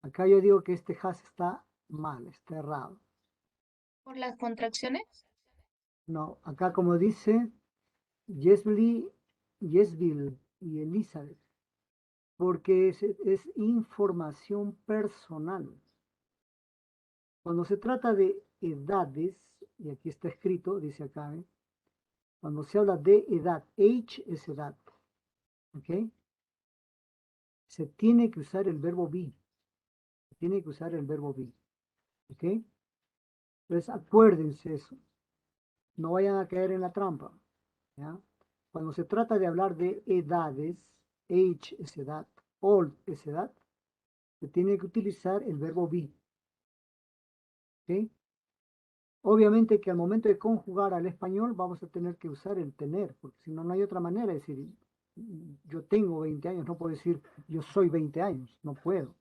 [SPEAKER 1] Acá yo digo que este has está mal, está errado.
[SPEAKER 2] ¿Por las contracciones?
[SPEAKER 1] No, acá como dice Yesville y Elizabeth, porque es información personal. Cuando se trata de edades, y aquí está escrito, dice acá, cuando se habla de edad, age es edad, ¿ok? Se tiene que usar el verbo be, se tiene que usar el verbo be, ¿ok? Entonces acuérdense eso, no vayan a caer en la trampa, ¿ya? Cuando se trata de hablar de edades, age es edad, old es edad, se tiene que utilizar el verbo be, ¿ok? Obviamente que al momento de conjugar al español vamos a tener que usar el tener, porque si no, no hay otra manera de decir, yo tengo 20 años, no puedo decir yo soy 20 años, no puedo.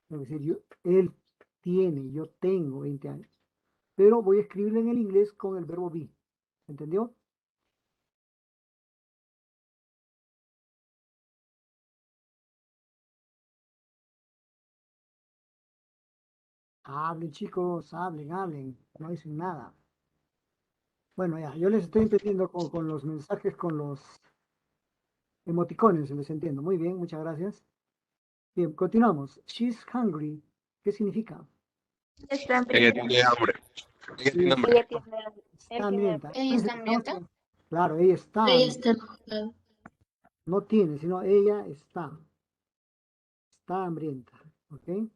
[SPEAKER 1] Tengo que decir, él tiene, yo tengo 20 años. Pero voy a escribirlo en el inglés con el verbo be. ¿Entendió? Hablen, chicos, hablen, hablen. No dicen nada. Bueno, ya, yo les estoy entendiendo con los mensajes, con los emoticones, les entiendo. Muy bien, muchas gracias. Bien, continuamos. She's hungry. ¿Qué significa?
[SPEAKER 2] ¿Está
[SPEAKER 5] Ella
[SPEAKER 2] hambrienta?
[SPEAKER 5] tiene hambre. Ella
[SPEAKER 1] Ella
[SPEAKER 5] tiene hambre.
[SPEAKER 6] Ella tiene,
[SPEAKER 1] está
[SPEAKER 6] él tiene
[SPEAKER 1] hambrienta.
[SPEAKER 6] hambre.
[SPEAKER 2] ¿Ella está hambrienta?
[SPEAKER 1] Claro, ella está
[SPEAKER 2] Ella
[SPEAKER 1] hambrienta.
[SPEAKER 2] está enojada.
[SPEAKER 1] No tiene, sino ella está. Está hambrienta. ¿Ok?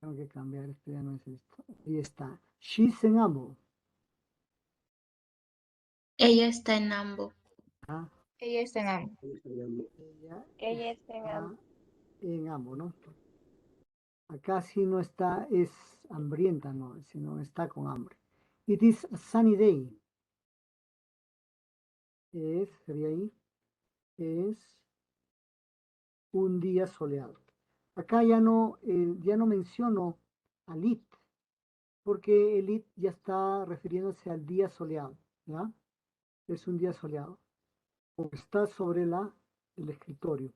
[SPEAKER 1] Tengo que cambiar, esto ya no es esto. Ella está. She's en amo.
[SPEAKER 2] Ella está en ambo.
[SPEAKER 1] ¿Ah?
[SPEAKER 2] Ella está en ambo.
[SPEAKER 1] Ella
[SPEAKER 6] Ella está en
[SPEAKER 1] está
[SPEAKER 6] hambre.
[SPEAKER 1] en amo, ¿no? Acá sí no está, es hambrienta, no, sino está con hambre. It is a sunny day. Sería ahí, es un día soleado. Acá ya no menciono al it, porque el it ya está refiriéndose al día soleado, ¿ya? Es un día soleado, o está sobre el escritorio.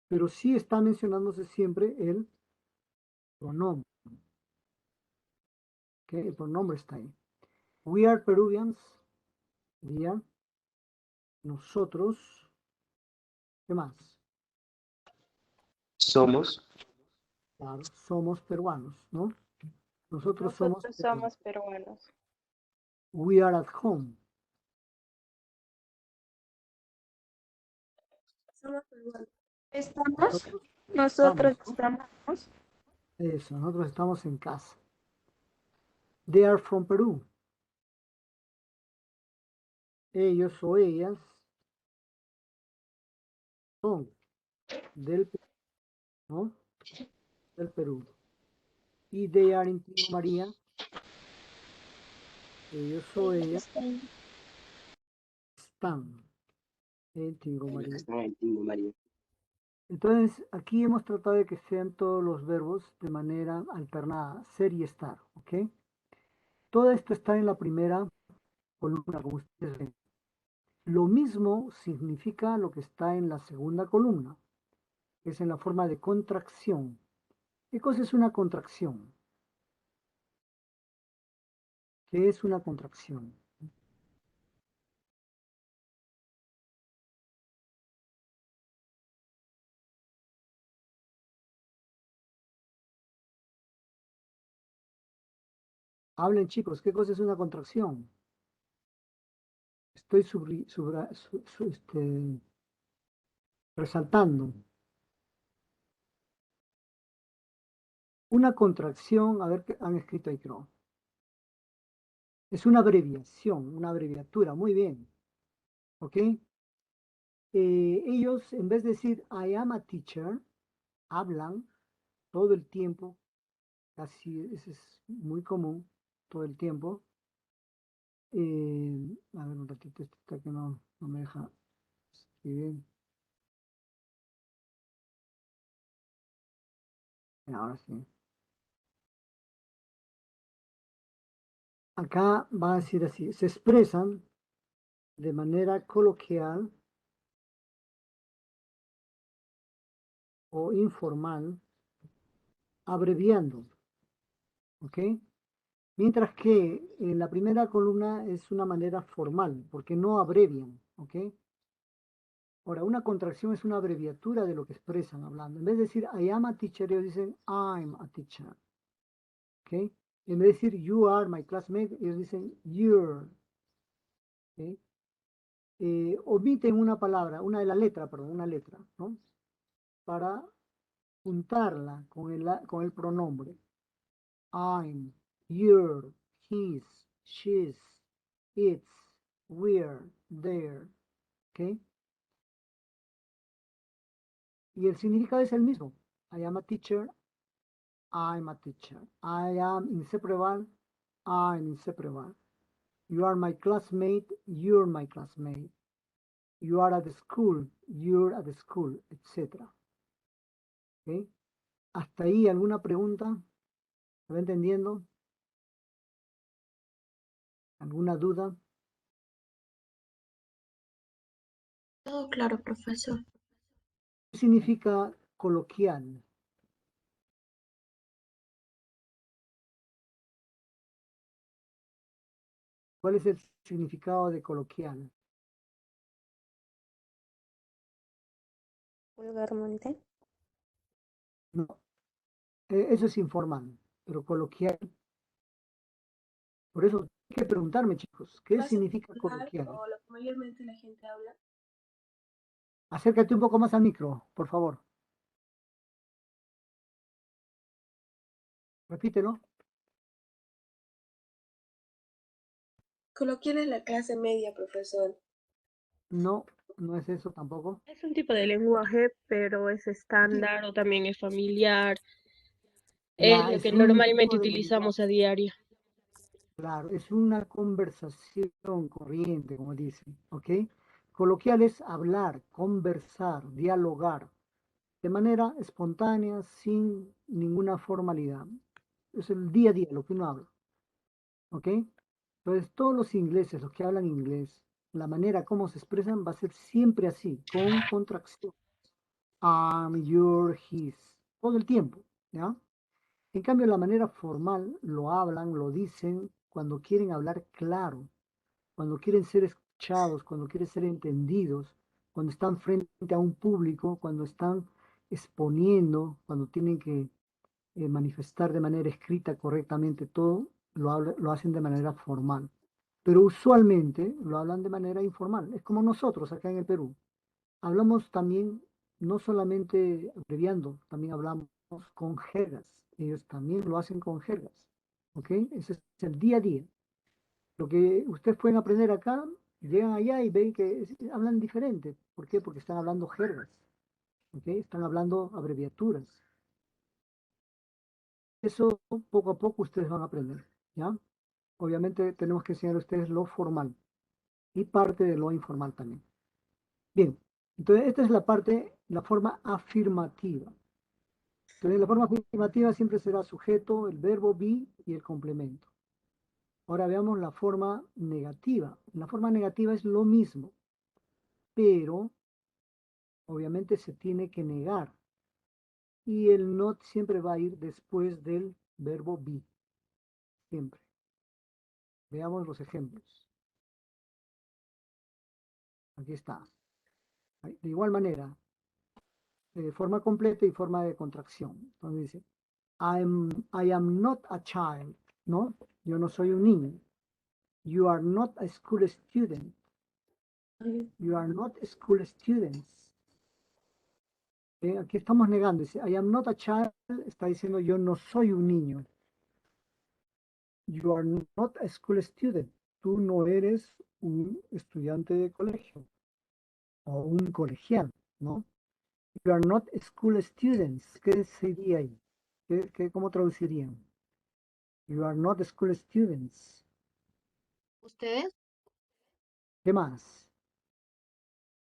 [SPEAKER 1] Pero sí está mencionándose siempre el pronombre, ¿ok? El pronombre está ahí. We are Peruvians, día, nosotros, ¿qué más?
[SPEAKER 5] Somos.
[SPEAKER 1] Claro, somos peruanos, ¿no? Nosotros somos
[SPEAKER 6] Nosotros
[SPEAKER 1] peruanos.
[SPEAKER 6] somos peruanos.
[SPEAKER 1] We are at home.
[SPEAKER 6] Somos peruanos.
[SPEAKER 2] ¿Estamos?
[SPEAKER 1] Estamos,
[SPEAKER 6] Nosotros
[SPEAKER 1] ¿no?
[SPEAKER 6] estamos.
[SPEAKER 1] Eso, nosotros estamos en casa. They are from Perú. Ellos o ellas son del Perú, ¿no? Del Perú. Y they are in Tingo María. Ellos o
[SPEAKER 6] Ellos
[SPEAKER 1] ellas
[SPEAKER 6] están.
[SPEAKER 1] están en Tingo
[SPEAKER 7] Ellos
[SPEAKER 1] María.
[SPEAKER 7] están en Tingo María.
[SPEAKER 1] Entonces, aquí hemos tratado de que sean todos los verbos de manera alternada, ser y estar, ¿ok? Todo esto está en la primera columna, como ustedes ven. Lo mismo significa lo que está en la segunda columna, que es en la forma de contracción. ¿Qué cosa es una contracción? ¿Qué es una contracción? Hablen chicos, ¿qué cosa es una contracción? estoy resaltando. Una contracción, a ver qué han escrito ahí, creo. Es una abreviación, una abreviatura, muy bien. ¿Ok? Ellos, en vez de decir I am a teacher, hablan todo el tiempo, casi eso es muy común, todo el tiempo. A ver un ratito, esto está que no me deja escribir. Ahora sí. Acá va a decir así, se expresan de manera coloquial o informal, abreviando, ¿ok? Mientras que en la primera columna es una manera formal, porque no abrevian, ¿ok? Ahora, una contracción es una abreviatura de lo que expresan hablando. En vez de decir I am a teacher, ellos dicen I'm a teacher, ¿ok? En vez de decir you are my classmate, ellos dicen you're, ¿ok? Omiten una palabra, una de la letra, perdón, una letra, ¿no? Para juntarla con el pronombre. I'm, you're, he's, she's, it's, we're, they're, ¿ok? Y el significado es el mismo. I am a teacher, I'm a teacher. I am inseparable, I'm inseparable. You are my classmate, you're my classmate. You are at the school, you're at the school, etc. ¿Ok? ¿Hasta ahí alguna pregunta? ¿Se va entendiendo? ¿Alguna duda?
[SPEAKER 2] Todo claro, profesor.
[SPEAKER 1] ¿Qué significa coloquial? ¿Cuál es el significado de coloquial?
[SPEAKER 6] Vulgarmente.
[SPEAKER 1] No, eso es informal, pero coloquial. Por eso hay que preguntarme, chicos, ¿qué significa coloquial?
[SPEAKER 6] O lo que mayormente la gente habla.
[SPEAKER 1] Acércate un poco más al micro, por favor. Repítelo.
[SPEAKER 6] Coloquial es la clase media, profesor.
[SPEAKER 1] No, no es eso tampoco.
[SPEAKER 6] Es un tipo de lenguaje, pero es estándar o también es familiar. Es
[SPEAKER 1] Ya,
[SPEAKER 6] lo que
[SPEAKER 1] es un
[SPEAKER 6] normalmente
[SPEAKER 1] tipo de
[SPEAKER 6] utilizamos a
[SPEAKER 1] lenguaje.
[SPEAKER 6] diario.
[SPEAKER 1] Claro, es una conversación corriente, como dicen, ¿ok? Coloquial es hablar, conversar, dialogar, de manera espontánea, sin ninguna formalidad. Es el día a día lo que uno habla, ¿ok? Entonces, todos los ingleses, los que hablan inglés, la manera como se expresan va a ser siempre así, con contracción. I'm, your, his, todo el tiempo, ¿ya? En cambio, la manera formal lo hablan, lo dicen cuando quieren hablar claro, cuando quieren ser escuchados, cuando quieren ser entendidos, cuando están frente a un público, cuando están exponiendo, cuando tienen que manifestar de manera escrita correctamente todo, lo hacen de manera formal. Pero usualmente lo hablan de manera informal. Es como nosotros acá en el Perú. Hablamos también, no solamente abreviando, también hablamos con jergas. Ellos también lo hacen con jergas. ¿Ok? Ese es el día a día. Lo que ustedes pueden aprender acá, llegan allá y ven que hablan diferente. ¿Por qué? Porque están hablando jergas. ¿Ok? Están hablando abreviaturas. Eso poco a poco ustedes van a aprender. ¿Ya? Obviamente tenemos que enseñar a ustedes lo formal y parte de lo informal también. Bien, entonces esta es la parte, la forma afirmativa. Entonces la forma afirmativa siempre será sujeto, el verbo be y el complemento. Ahora veamos la forma negativa. La forma negativa es lo mismo, pero obviamente se tiene que negar. Y el not siempre va a ir después del verbo be. Siempre. Veamos los ejemplos. Aquí está. De igual manera, forma completa y forma de contracción. Entonces dice, I am not a child. No, yo no soy un niño. You are not a school student. You are not school students. Aquí estamos negando. Dice, I am not a child. Está diciendo, yo no soy un niño. You are not a school student. Tú no eres un estudiante de colegio o un colegial, ¿no? You are not school students. ¿Qué sería ahí? ¿Cómo traducirían? You are not school students.
[SPEAKER 2] ¿Ustedes?
[SPEAKER 1] ¿Qué más?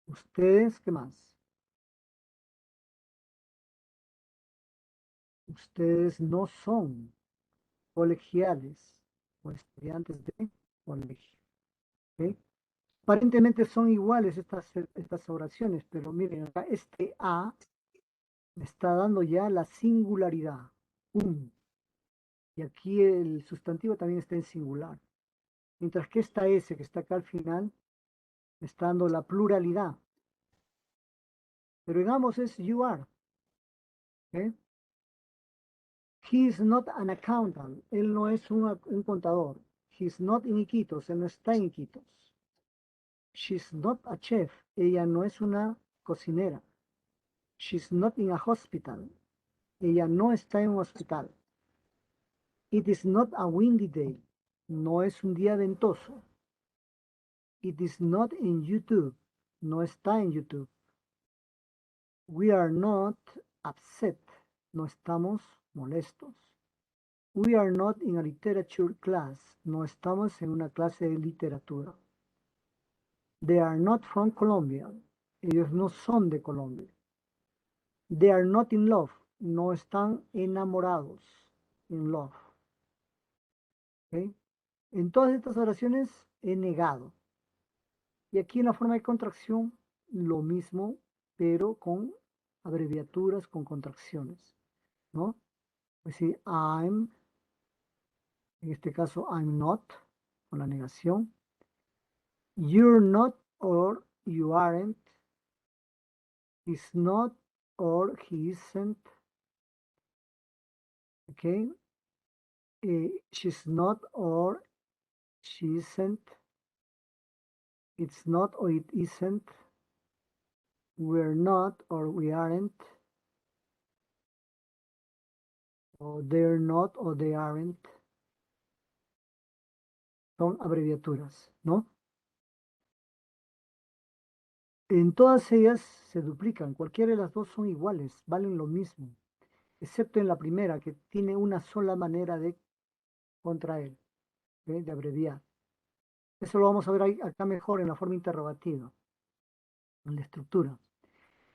[SPEAKER 1] ¿Ustedes qué más? Ustedes no son colegiales o estudiantes de colegio. ¿Ok? Aparentemente son iguales estas oraciones, pero miren acá, este A me está dando ya la singularidad. Un. Y aquí el sustantivo también está en singular. Mientras que esta S que está acá al final me está dando la pluralidad. Pero digamos es you are. ¿Ok? He is not an accountant. Él no es un contador. He is not in Iquitos. Él no está en Iquitos. She's not a chef. Ella no es una cocinera. She's not in a hospital. Ella no está en un hospital. It is not a windy day. No es un día ventoso. It is not in YouTube. No está en YouTube. We are not upset. No estamos molestos. We are not in a literature class. No estamos en una clase de literatura. They are not from Colombia. Ellos no son de Colombia. They are not in love. No están enamorados. In love. ¿Okay? En todas estas oraciones he negado. Y aquí en la forma de contracción, lo mismo, pero con abreviaturas, con contracciones, ¿no? Es decir, I'm, en este caso, I'm not, con la negación. You're not or you aren't. He's not or he isn't. Okay? She's not or she isn't. It's not or it isn't. We're not or we aren't. Or they're not or they aren't. Son abreviaturas, ¿no? En todas ellas se duplican, cualquiera de las dos son iguales, valen lo mismo, excepto en la primera, que tiene una sola manera de contraer, de abreviar. Eso lo vamos a ver acá mejor en la forma interrogativa, en la estructura.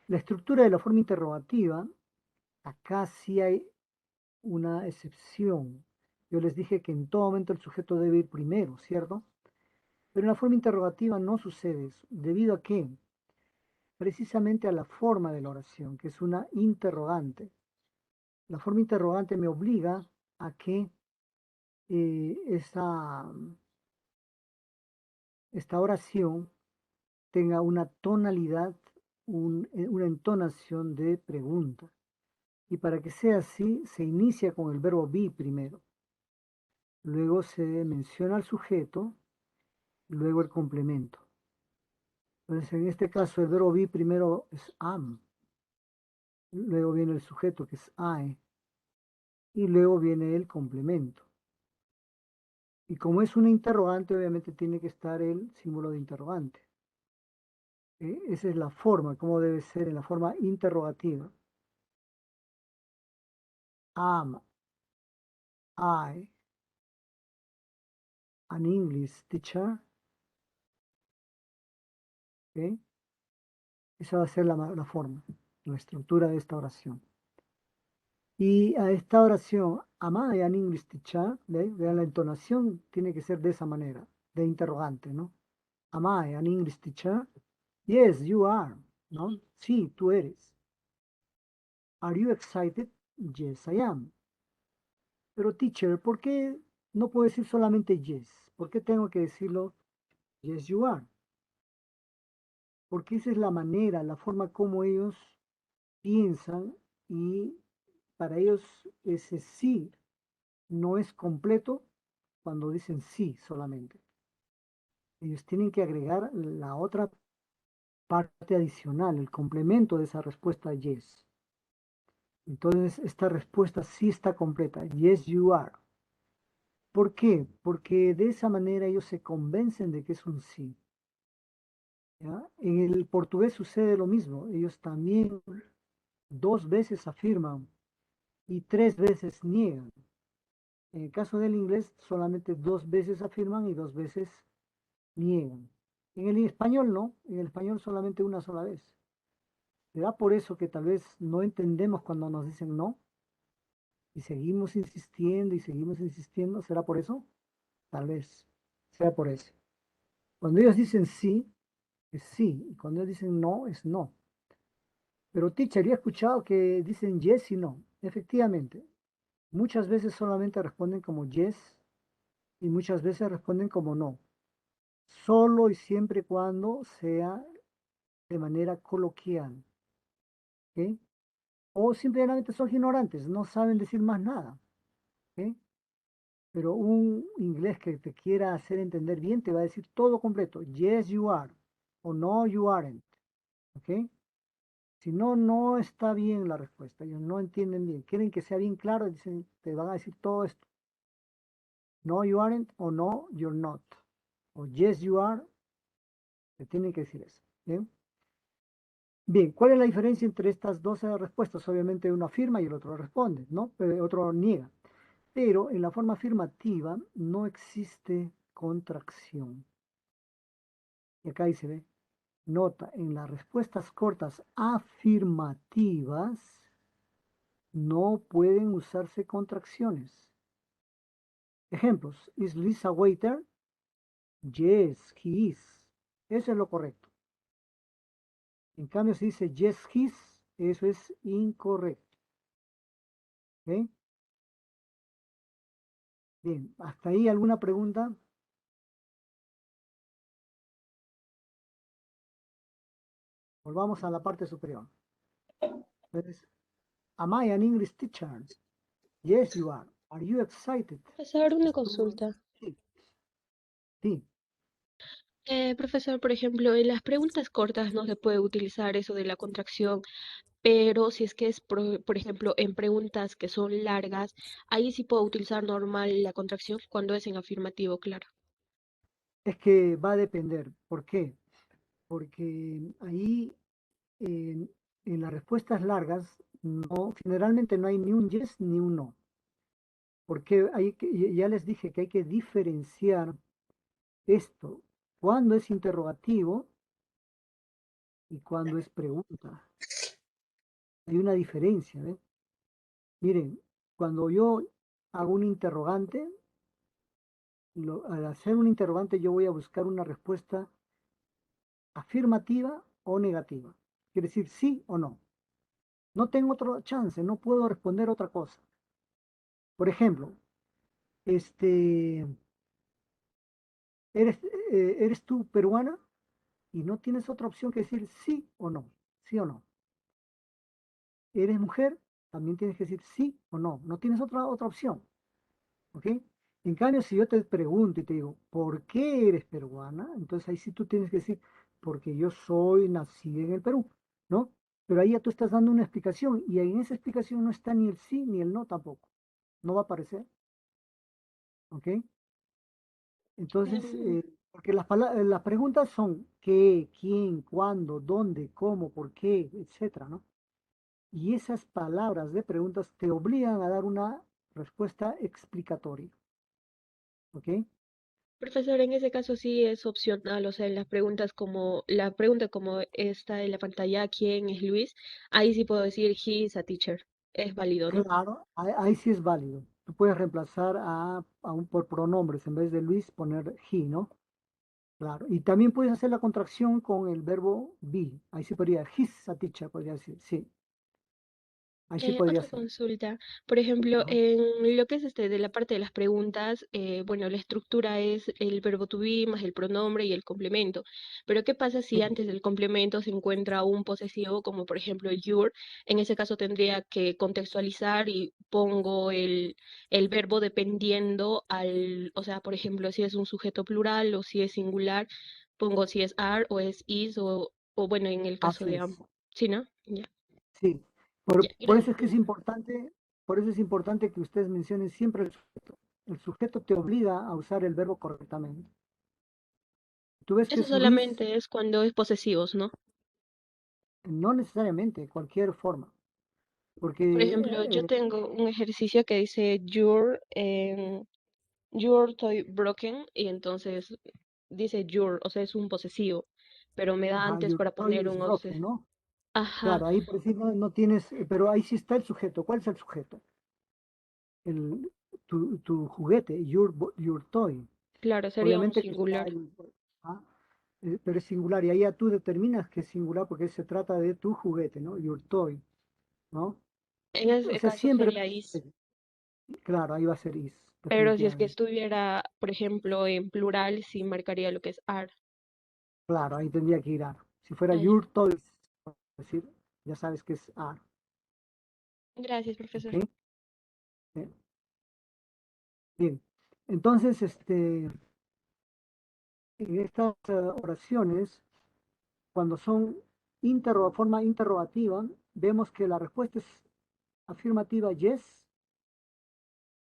[SPEAKER 1] La estructura de la forma interrogativa, acá sí hay una excepción. Yo les dije que en todo momento el sujeto debe ir primero, ¿cierto? Pero en la forma interrogativa no sucede eso. ¿Debido a qué? Precisamente a la forma de la oración, que es una interrogante. La forma interrogante me obliga a que esta oración tenga una tonalidad, una entonación de pregunta. Y para que sea así, se inicia con el verbo be primero. Luego se menciona al sujeto, luego el complemento. Entonces, en este caso, el verbo be primero es am. Luego viene el sujeto, que es I. Y luego viene el complemento. Y como es una interrogante, obviamente tiene que estar el símbolo de interrogante. Esa es la forma, como debe ser en la forma interrogativa. Am I an English teacher? ¿Okay? Esa va a ser la forma, la estructura de esta oración. Y a esta oración, am I an English teacher? Vean, la entonación tiene que ser de esa manera, de interrogante, ¿no? Am I an English teacher? Yes, you are, ¿no? Sí, tú eres. Are you excited? Yes, I am. Pero teacher, ¿por qué no puedo decir solamente yes? ¿Por qué tengo que decirlo yes, you are? Porque esa es la manera, la forma como ellos piensan y para ellos ese sí no es completo cuando dicen sí solamente. Ellos tienen que agregar la otra parte adicional, el complemento de esa respuesta yes. Entonces, esta respuesta sí está completa. Yes, you are. ¿Por qué? Porque de esa manera ellos se convencen de que es un sí. ¿Ya? En el portugués sucede lo mismo. Ellos también 2 veces afirman y 3 veces niegan. En el caso del inglés, solamente 2 veces afirman y 2 veces niegan. En el español no, en el español solamente una sola vez. ¿Será por eso que tal vez no entendemos cuando nos dicen no? Y seguimos insistiendo y seguimos insistiendo. ¿Será por eso? Tal vez sea por eso. Cuando ellos dicen sí, es sí. Y cuando ellos dicen no, es no. Pero teacher, he escuchado que dicen yes y no. Efectivamente, muchas veces solamente responden como yes y muchas veces responden como no. Solo y siempre cuando sea de manera coloquial. ¿Ok? O simplemente son ignorantes, no saben decir más nada. ¿Ok? Pero un inglés que te quiera hacer entender bien te va a decir todo completo. Yes, you are. O no, you aren't. ¿Ok? Si no, no está bien la respuesta. Ellos no entienden bien. Quieren que sea bien claro. Dicen, te van a decir todo esto. No, you aren't. O no, you're not. O yes, you are. Te tienen que decir eso. ¿Bien? Bien, ¿cuál es la diferencia entre estas dos respuestas? Obviamente uno afirma y el otro responde, ¿no? Pero el otro niega. Pero en la forma afirmativa no existe contracción. Y acá ahí se ve. Nota, en las respuestas cortas afirmativas no pueden usarse contracciones. Ejemplos. ¿Is Lisa waiter? Yes, he is. Eso es lo correcto. En cambio, si dice yes, his, eso es incorrecto. ¿Ok? Bien, ¿hasta ahí alguna pregunta? Volvamos a la parte superior. Entonces, am I an English teacher? Yes, you are. Are you excited?
[SPEAKER 6] Profesor, una consulta.
[SPEAKER 1] Sí, sí.
[SPEAKER 6] Profesor, por ejemplo, en las preguntas cortas no se puede utilizar eso de la contracción, pero si es que es, por ejemplo, en preguntas que son largas, ahí sí puedo utilizar normal la contracción cuando es en afirmativo, claro.
[SPEAKER 1] Es que va a depender. ¿Por qué? Porque ahí en, en las respuestas largas no, generalmente no hay ni un yes ni un no. Porque ya les dije que hay que diferenciar esto cuando es interrogativo y cuando es pregunta. Hay una diferencia, ¿ves? Miren, cuando yo hago un interrogante, al hacer un interrogante yo voy a buscar una respuesta afirmativa o negativa. Quiere decir sí o no. No tengo otra chance, no puedo responder otra cosa. Por ejemplo, este, ¿eres, ¿eres tú peruana? Y no tienes otra opción que decir sí o no, sí o no. ¿Eres mujer? También tienes que decir sí o no, no tienes otra opción, ¿ok? En cambio, si yo te pregunto y te digo, ¿por qué eres peruana? Entonces ahí sí tú tienes que decir, porque yo soy nacida en el Perú, ¿no? Pero ahí ya tú estás dando una explicación y en esa explicación no está ni el sí ni el no tampoco. No va a aparecer, ¿ok? Entonces,
[SPEAKER 6] Mm,
[SPEAKER 1] porque las preguntas son qué, quién, cuándo, dónde, cómo, por qué, etcétera, ¿no? Y esas palabras de preguntas te obligan a dar una respuesta explicatoria, ¿ok?
[SPEAKER 6] Profesor, en ese caso sí es opcional, o sea, en las preguntas como la pregunta como esta en la pantalla, ¿quién es Luis? Ahí sí puedo decir he is a teacher. Es válido, ¿no?
[SPEAKER 1] Claro, ahí sí es válido. Tú puedes reemplazar por pronombres, en vez de Luis poner he, ¿no? Claro. Y también puedes hacer la contracción con el verbo be. Ahí sí podría, he's a teacher, podría decir, sí. Ahí sí podría
[SPEAKER 6] Otra
[SPEAKER 1] ser.
[SPEAKER 6] consulta. Por ejemplo,
[SPEAKER 1] Ajá.
[SPEAKER 6] en lo que es de la parte de las preguntas, bueno, la estructura es el verbo to be más el pronombre y el complemento. Pero ¿qué pasa si
[SPEAKER 1] Sí,
[SPEAKER 6] antes del complemento se encuentra un posesivo, como por ejemplo el your? En ese caso tendría que contextualizar y pongo el verbo dependiendo o sea, por ejemplo, si es un sujeto plural o si es singular, pongo si es are o es is o bueno, en el caso
[SPEAKER 1] así
[SPEAKER 6] de
[SPEAKER 1] es.
[SPEAKER 6] ambos. ¿Sí, no? Ya,
[SPEAKER 1] Sí.
[SPEAKER 6] ya,
[SPEAKER 1] Por eso
[SPEAKER 6] gracias,
[SPEAKER 1] es que es
[SPEAKER 6] profesor.
[SPEAKER 1] importante, por eso es importante que ustedes mencionen siempre el sujeto. El sujeto te obliga a usar el verbo correctamente. Tú ves que
[SPEAKER 6] Eso
[SPEAKER 1] es Luis,
[SPEAKER 6] solamente es cuando es posesivos, ¿no?
[SPEAKER 1] no necesariamente, cualquier forma. Porque
[SPEAKER 6] Por ejemplo, yo tengo un ejercicio que dice your toy broken y entonces dice your, o sea, es un posesivo, pero me da
[SPEAKER 1] ajá,
[SPEAKER 6] antes
[SPEAKER 1] your
[SPEAKER 6] para
[SPEAKER 1] toy
[SPEAKER 6] poner
[SPEAKER 1] is
[SPEAKER 6] un
[SPEAKER 1] broken, ¿no?
[SPEAKER 6] Ajá,
[SPEAKER 1] Claro, ahí por decir no tienes, pero ahí sí está el sujeto. ¿Cuál es el sujeto? El, tu juguete, your toy.
[SPEAKER 6] claro, sería un
[SPEAKER 1] Obviamente que está
[SPEAKER 6] singular.
[SPEAKER 1] ah, pero es singular y ahí ya tú determinas que es singular porque se trata de tu juguete, ¿no? Your toy, ¿no?
[SPEAKER 6] En
[SPEAKER 1] O
[SPEAKER 6] ese
[SPEAKER 1] sea,
[SPEAKER 6] caso
[SPEAKER 1] siempre,
[SPEAKER 6] sería is,
[SPEAKER 1] claro, ahí va a ser is,
[SPEAKER 6] pero si es que
[SPEAKER 1] definitivamente.
[SPEAKER 6] estuviera, por ejemplo, en plural, sí marcaría lo que es are.
[SPEAKER 1] Claro, ahí tendría que ir are. Si fuera
[SPEAKER 6] Ah, ya.
[SPEAKER 1] your toys, es decir, ya sabes que es are,
[SPEAKER 6] Gracias, profesor.
[SPEAKER 1] ¿ok? Eh, Bien, entonces, en estas oraciones, cuando son forma interrogativa, vemos que la respuesta es afirmativa yes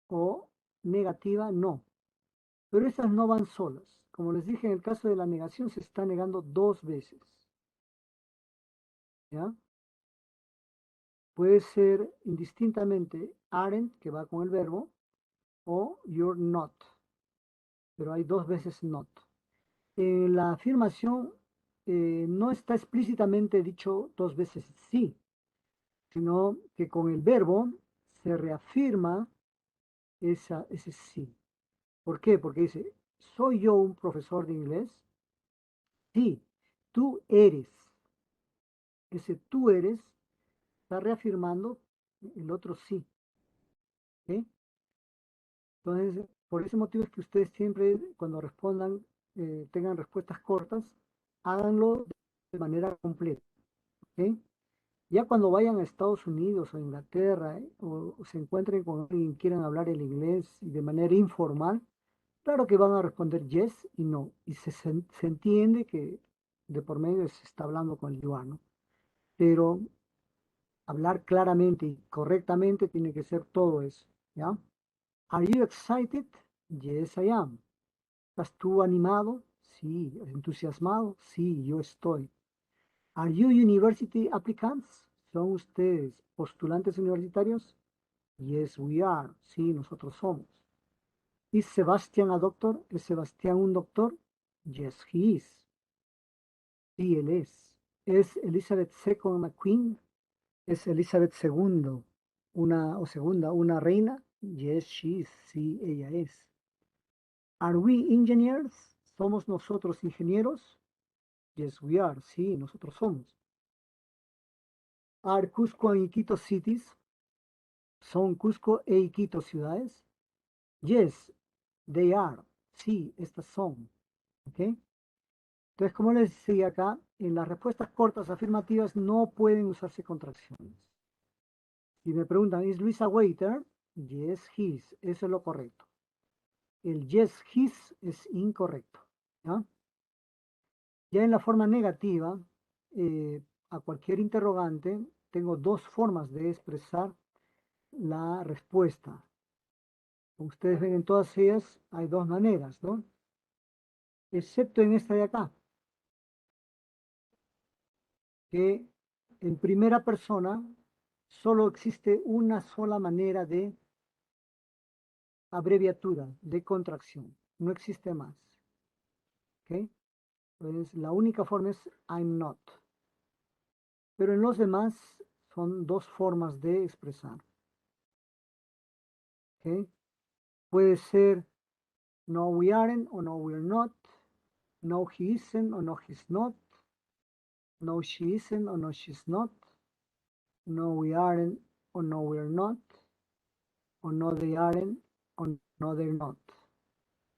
[SPEAKER 1] o negativa no. Pero esas no van solas. Como les dije, en el caso de la negación se está negando dos veces. ¿Ya? Puede ser indistintamente aren't, que va con el verbo, o you're not. Pero hay dos veces not. En la afirmación no está explícitamente dicho dos veces sí, sino que con el verbo se reafirma ese sí. ¿Por qué? Porque dice, ¿soy yo un profesor de inglés? Sí, tú eres. Ese tú eres está reafirmando el otro sí. ¿Ok? Entonces, por ese motivo es que ustedes siempre, cuando respondan, tengan respuestas cortas, háganlo de manera completa. ¿Ok? Ya cuando vayan a Estados Unidos o Inglaterra, o se encuentren con alguien que quieran hablar el inglés y de manera informal, claro que van a responder yes y no. Y se entiende que de por medio se está hablando con el yuan, ¿no? Pero hablar claramente y correctamente tiene que ser todo eso, ¿ya? Are you excited? Yes, I am. ¿Estás tú animado? Sí. ¿Entusiasmado? Sí, yo estoy. Are you university applicants? ¿Son ustedes postulantes universitarios? Yes, we are. Sí, nosotros somos. ¿Is Sebastian a doctor? ¿Es Sebastián un doctor? Yes, he is. Sí, él es. ¿Es Elizabeth II una queen? ¿Es Elizabeth II una segunda, una reina? Yes, she is. Sí, ella es. Are we engineers? ¿Somos nosotros ingenieros? Yes, we are. Sí, nosotros somos. Are Cusco and Iquitos cities? ¿Son Cusco e Iquitos ciudades? Yes, they are. Sí, estas son. ¿Ok? Entonces, como les decía acá, en las respuestas cortas afirmativas no pueden usarse contracciones. Si me preguntan, ¿is Luis a waiter? Yes, he is. Eso es lo correcto. El yes, his es incorrecto. ¿Ya? Ya en la forma negativa, a cualquier interrogante, tengo dos formas de expresar la respuesta. Como ustedes ven en todas ellas, hay dos maneras, ¿no? Excepto en esta de acá, que en primera persona solo existe una sola manera de abreviatura, de contracción. No existe más. ¿Ok? Entonces, la única forma es I'm not. Pero en los demás son dos formas de expresar. ¿Ok? Puede ser no we aren't o no we're not. No he isn't o no he's not. No she isn't or no she's not. No we aren't o no, we're not, o no, they aren't, o no, they're not.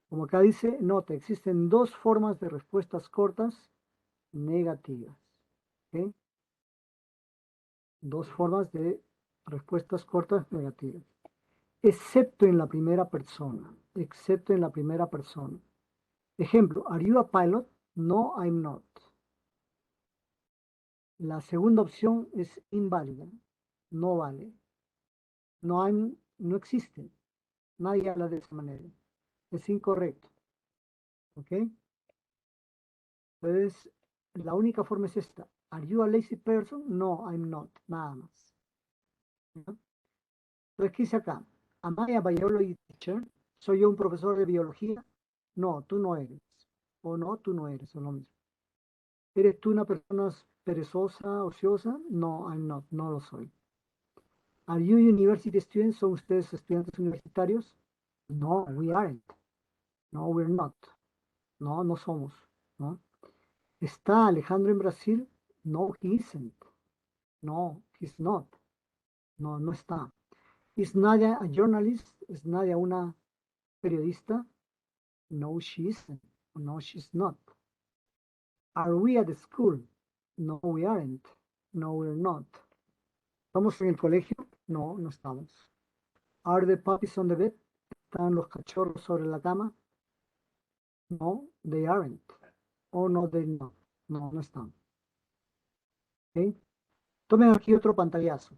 [SPEAKER 1] Como acá dice, nota, existen dos formas de respuestas cortas negativas. ¿Ok? Dos formas de respuestas cortas negativas. Excepto en la primera persona. Excepto en la primera persona. Ejemplo, ¿are you a pilot? No, I'm not. La segunda opción es inválida. No vale. No, no existe. Nadie habla de esa manera. Es incorrecto. ¿Ok? Entonces, la única forma es esta. ¿Are you a lazy person? No, I'm not. Nada más. ¿No? Entonces, ¿qué dice acá? Am I a biology teacher? ¿Soy yo un profesor de biología? No, tú no eres. O no, tú no eres. Es lo mismo. ¿Eres tú una persona perezosa, ociosa? No, I'm not. No lo soy. ¿Are you university students? ¿Son ustedes estudiantes universitarios? No, we aren't. No, we're not. No, no somos. ¿No? ¿Está Alejandro en Brasil? No, he isn't. No, he's not. No, no está. ¿Es Nadia a journalist? ¿Es Nadia una periodista? No, she isn't. No, she's not. Are we at the school? No, we aren't. No, we're not. ¿Estamos en el colegio? No, no estamos. Are the puppies on the bed? ¿Están los cachorros sobre la cama? No, they aren't. Oh, no, they not. No, no están. ¿Ok? Tomen aquí otro pantallazo.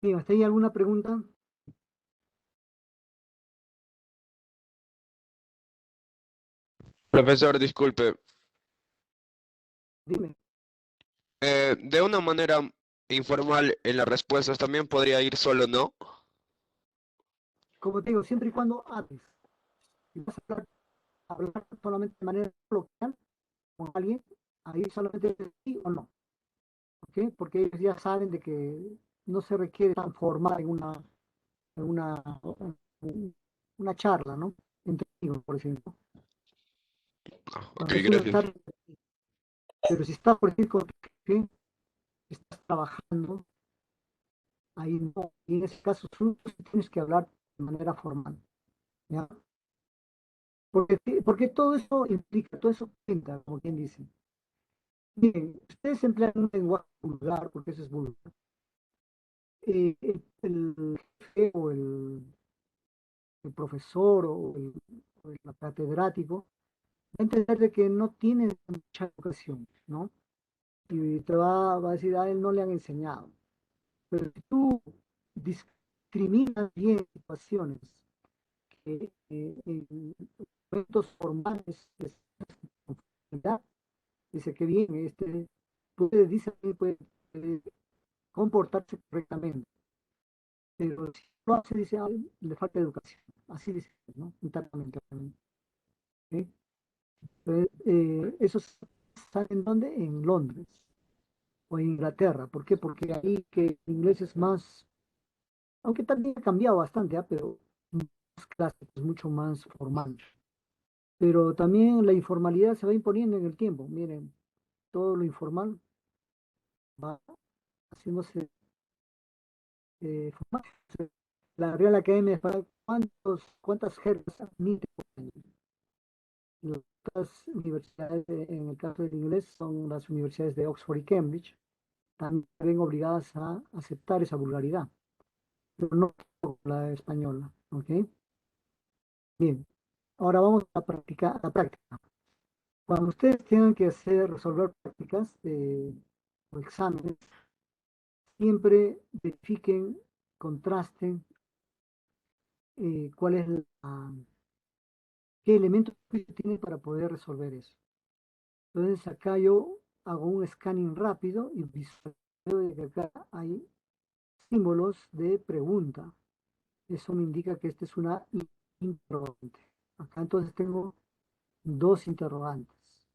[SPEAKER 1] Bien, ¿hasta ahí alguna pregunta?
[SPEAKER 5] Profesor, disculpe.
[SPEAKER 1] Dime.
[SPEAKER 5] De una manera informal en las respuestas también podría ir solo, ¿no?
[SPEAKER 1] Como te digo, siempre y cuando hables. Si vas a hablar solamente de manera coloquial con alguien, ahí solamente es sí o no. ¿Ok? Porque ellos ya saben de que no se requiere tan formal en una charla, ¿no? Entre amigos, por ejemplo.
[SPEAKER 5] Ok,
[SPEAKER 1] Cuando es una
[SPEAKER 5] gracias.
[SPEAKER 1] charla, pero si estás, por ejemplo, con tu jefe, estás trabajando, ahí no. Y en ese caso, tú tienes que hablar de manera formal. ¿Ya? Porque todo eso implica, todo eso cuenta, como quien dice. Bien, ustedes emplean un lenguaje vulgar, porque eso es vulgar. El jefe o el profesor o el catedrático va a entender de que no tiene mucha educación, ¿no? Y te va a decir, a él no le han enseñado. Pero si tú discriminas bien situaciones que en momentos formales dice que bien, puede comportarse correctamente, pero si lo hace, dice, "Ay, le falta educación". Así dice, ¿no? Internamente. ¿Ok? Entonces, eso está en dónde? En Londres o en Inglaterra. ¿Por qué? Porque ahí que el inglés es más, aunque también ha cambiado bastante, pero más clásico, es mucho más formal. Pero también la informalidad se va imponiendo en el tiempo. Miren, todo lo informal va haciéndose formal. La Real Academia Española, ¿cuántas jergas admite por año? Las universidades, en el caso del inglés, son las universidades de Oxford y Cambridge, también ven obligadas a aceptar esa vulgaridad, pero no la española. ¿Ok? Bien, ahora vamos a practicar, a la práctica. Cuando ustedes tengan que resolver prácticas o exámenes, siempre verifiquen, contrasten cuál es qué elementos tienen para poder resolver eso. Entonces acá yo hago un scanning rápido y visualizo que acá hay símbolos de pregunta. Eso me indica que esta es una interrogante. Acá entonces tengo dos interrogantes.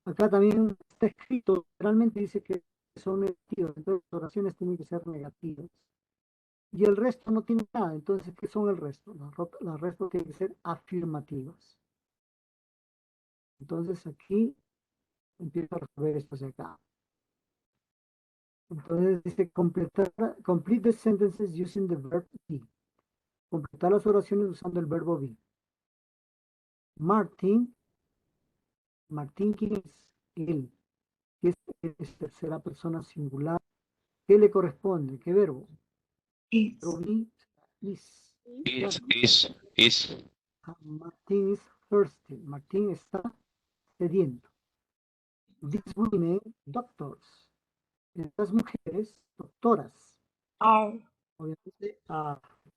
[SPEAKER 1] Acá también está escrito, realmente dice que son negativas, entonces las oraciones tienen que ser negativas. Y el resto no tiene nada, entonces, ¿qué son el resto? Las restos tienen que ser afirmativas. Entonces aquí empiezo a resolver esto hacia acá. Entonces dice complete the sentences using the verb be. Completar las oraciones usando el verbo be. Martín, ¿quién es? Él. Es tercera persona singular. ¿Qué le corresponde? ¿Qué verbo?
[SPEAKER 4] Is.
[SPEAKER 1] Verbo be is.
[SPEAKER 5] Is.
[SPEAKER 1] Martín is thirsty. Martín está sediento. These women, doctors. Estas mujeres, doctoras.
[SPEAKER 4] Are.
[SPEAKER 1] Obviamente,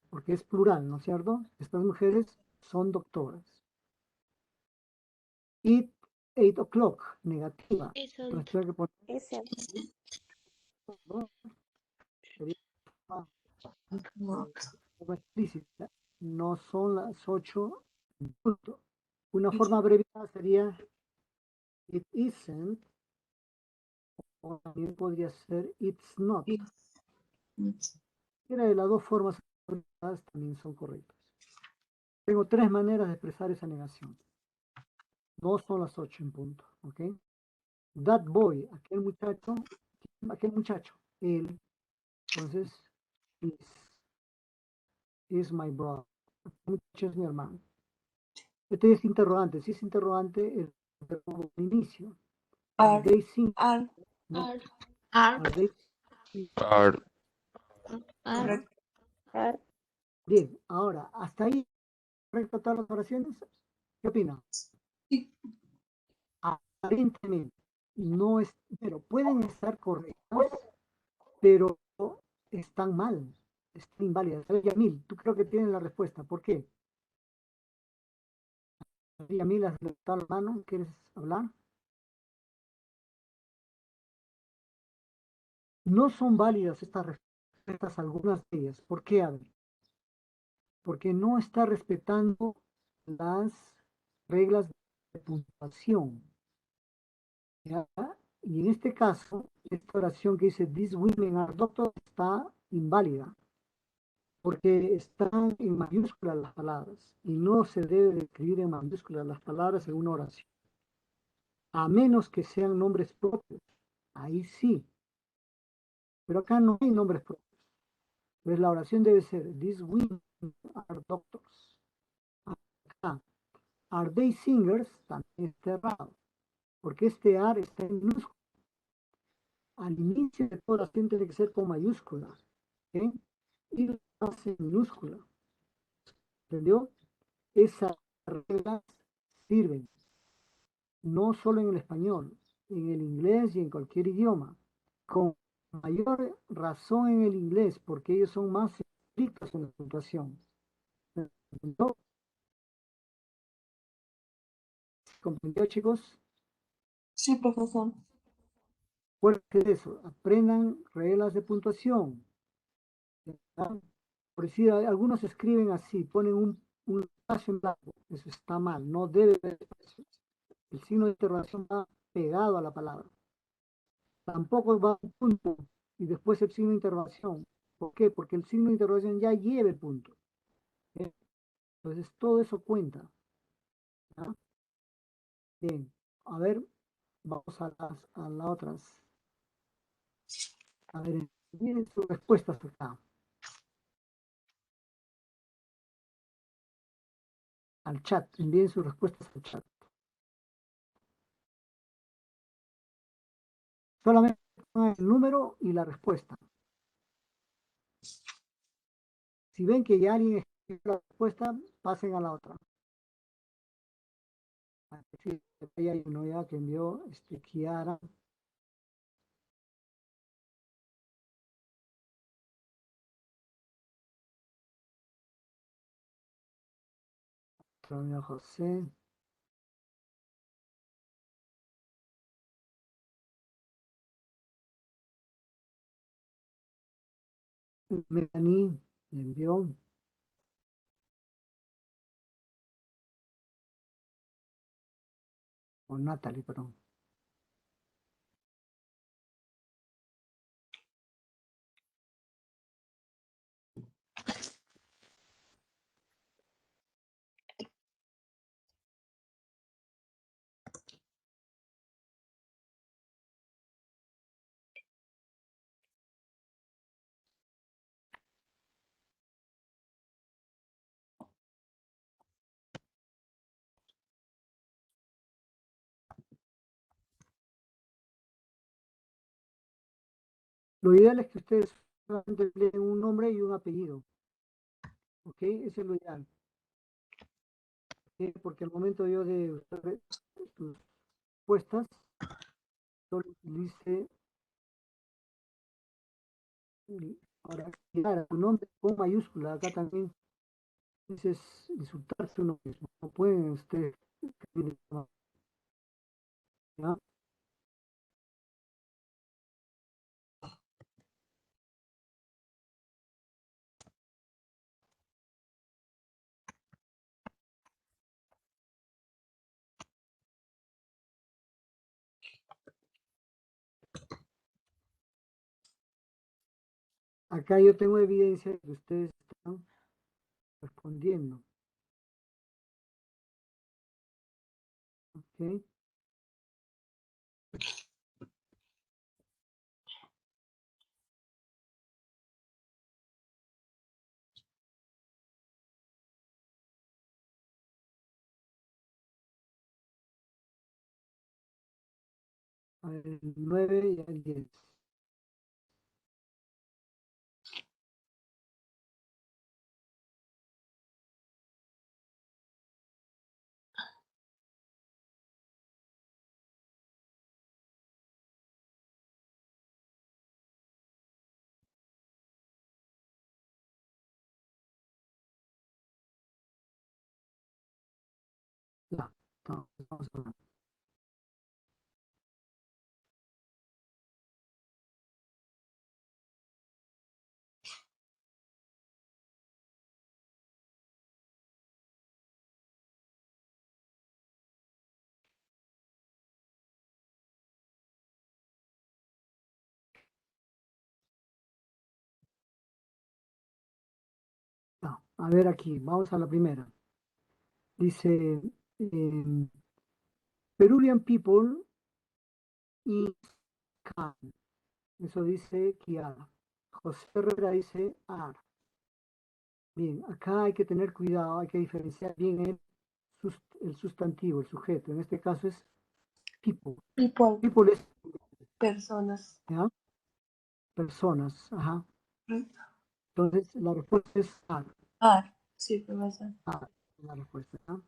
[SPEAKER 1] porque es plural, ¿no es cierto? Estas mujeres son doctoras. It 8 o'clock, negativa.
[SPEAKER 6] Isn't.
[SPEAKER 1] Entonces tengo que poner, ¿no? Sería forma explícita. No son las 8 en punto. Una forma abreviada sería it isn't, o también podría ser it's not. Cualquiera de las dos formas abreviadas también son correctas. Tengo tres maneras de expresar esa negación. No son las 8 en punto, ¿ok? That boy, aquel muchacho, él, entonces, is my brother. Aquel muchacho es mi hermano. Este es interrogante. Si es interrogante, el verbo de inicio.
[SPEAKER 4] Are.
[SPEAKER 1] They sing,
[SPEAKER 4] Are.
[SPEAKER 1] no,
[SPEAKER 2] Are.
[SPEAKER 1] are they sing?
[SPEAKER 5] Are.
[SPEAKER 2] Are.
[SPEAKER 1] Bien, ahora, hasta ahí, ¿correcto todas las oraciones? ¿Qué opina?
[SPEAKER 4] Sí.
[SPEAKER 1] Aparentemente, no es, pero pueden estar correctas, pero están mal, están inválidas. A ver, Yamil, tú creo que tienes la respuesta. ¿Por qué? Yamil, has levantado la mano, ¿quieres hablar? No son válidas estas respuestas, algunas de ellas. ¿Por qué, Adri? Porque no está respetando las reglas de puntuación. ¿Ya? Y en este caso, esta oración que dice These women are doctors está inválida, porque están en mayúsculas las palabras, y no se debe de escribir en mayúsculas las palabras en una oración, a menos que sean nombres propios. Ahí sí, pero acá no hay nombres propios. Entonces la oración debe ser These women are doctors. Acá, are they singers? También está errado, porque este are está en minúscula. Al inicio de toda oración tiene que ser con mayúscula, ¿ok? Y la hace en minúscula. ¿Entendió? Esas reglas sirven no solo en el español, en el inglés y en cualquier idioma. Con mayor razón en el inglés, porque ellos son más estrictos en la puntuación. ¿Comprendió? ¿Comprendió, chicos?
[SPEAKER 4] Sí, profesor.
[SPEAKER 1] Acuérdense de eso, aprendan reglas de puntuación. ¿Verdad? Por decir, algunos escriben así, ponen un espacio en blanco. Eso está mal, no debe haber espacio. El signo de interrogación va pegado a la palabra. Tampoco va un punto y después el signo de interrogación. ¿Por qué? Porque el signo de interrogación ya lleva el punto. ¿Eh? Entonces todo eso cuenta. ¿Ya? Bien, a ver, vamos a las otras. A ver, miren sus respuestas acá. Al chat, envíen sus respuestas al chat. Solamente pongan el número y la respuesta. Si ven que ya alguien escribió la respuesta, pasen a la otra. Sí, hay uno ya que envió Kiara. Antonio José. Melanie envió. O Natalie, perdón. Lo ideal es que ustedes solamente empleen un nombre y un apellido. ¿Ok? Eso es lo ideal. ¿Ok? Porque al momento yo de usar tus respuestas, solo utilice ahora, claro, tu nombre con mayúscula. Acá también dices insultarse uno mismo. No pueden ustedes. ¿Ya? Acá yo tengo evidencia de que ustedes están respondiendo. ¿Ok? A ver, el 9 y el 10. Ya, vamos a ver. Ya, a ver aquí, vamos a la primera. Dice, Peruvian people eat can. Eso dice Kiara. José Herrera dice ar. Bien, acá hay que tener cuidado, hay que diferenciar bien el sustantivo, el sujeto. En este caso es people.
[SPEAKER 2] People,
[SPEAKER 1] People es,
[SPEAKER 2] personas.
[SPEAKER 1] ¿ya? Personas, ajá.
[SPEAKER 2] Mm.
[SPEAKER 1] Entonces la respuesta es ar.
[SPEAKER 2] Ah, sí, profesor.
[SPEAKER 1] Ar, la respuesta, ¿ya?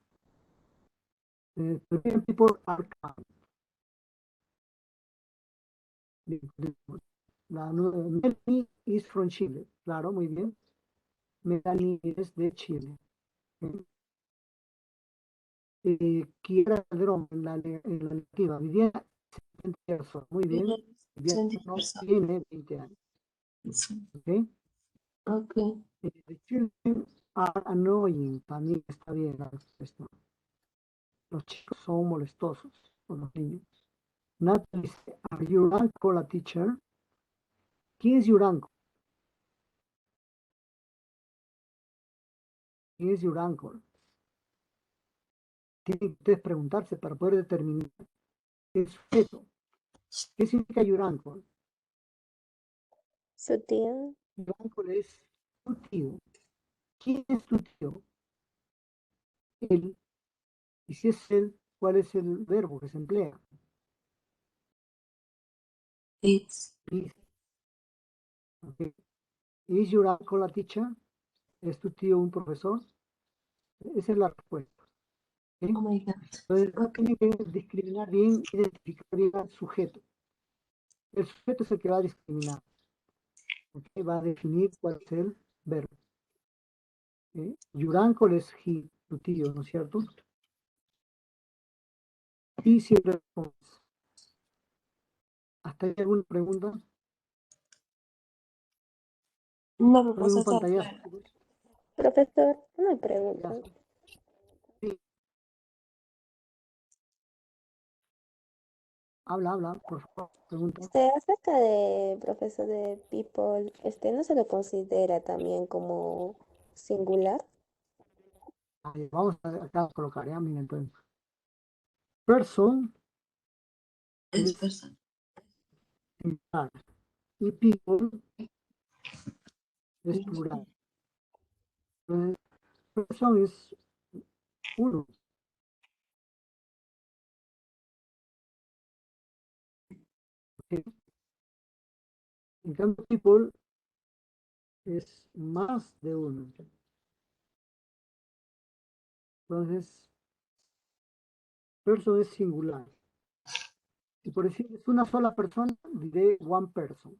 [SPEAKER 1] Peruvian people are kind. Bien, continuemos. Melanie is from Chile. Claro, muy bien. Melanie es de Chile. Bien. Kiara Calderón, en la negativa. Viviana, 70 personas. Muy bien. Viviana
[SPEAKER 2] 20
[SPEAKER 1] no
[SPEAKER 2] personas.
[SPEAKER 1] tiene 20 años.
[SPEAKER 2] Sí.
[SPEAKER 1] ¿Ok?
[SPEAKER 2] Ok.
[SPEAKER 1] The children are annoying. También está bien la respuesta. Los chicos son molestosos. O los niños. Natalie dice, are you uncle, la teacher? ¿Quién es your uncle? ¿Quién es your uncle? Tienen que ustedes preguntarse para poder determinar el sujeto. ¿Qué significa your uncle?
[SPEAKER 8] Su tío,
[SPEAKER 1] Your uncle es tu tío. ¿Quién es tu tío? Él. Y si es él, ¿cuál es el verbo que se emplea?
[SPEAKER 2] It's.
[SPEAKER 1] Is. Okay. Is your uncle a teacher? ¿Es tu tío un profesor? Esa es la respuesta. ¿Okay?
[SPEAKER 2] Oh my God.
[SPEAKER 1] Entonces,
[SPEAKER 2] Ok.
[SPEAKER 1] tienen que discriminar bien, identificar bien al sujeto. El sujeto es el que va a discriminar. ¿Okay? Va a definir cuál es el verbo. Your uncle es he, tu tío, ¿no es cierto? Y siempre respondes. ¿Hasta ahí alguna pregunta?
[SPEAKER 2] No,
[SPEAKER 1] Ponen un
[SPEAKER 2] profesor,
[SPEAKER 1] pantallazo,
[SPEAKER 2] claro.
[SPEAKER 1] chicos.
[SPEAKER 8] profesor, una pregunta.
[SPEAKER 1] Pantallazo. Sí, habla, por favor, pregunta.
[SPEAKER 8] Acerca de profesor de people, ¿no se lo considera también como singular?
[SPEAKER 1] Ahí, vamos acá a colocar, ya, miren, entonces. Person
[SPEAKER 2] Es
[SPEAKER 1] es
[SPEAKER 2] persona.
[SPEAKER 1] singular y people es plural. Entonces, person es uno. ¿Ok? En cambio, people es más de uno. Entonces, person es singular. Si por decir es una sola persona, diré one person.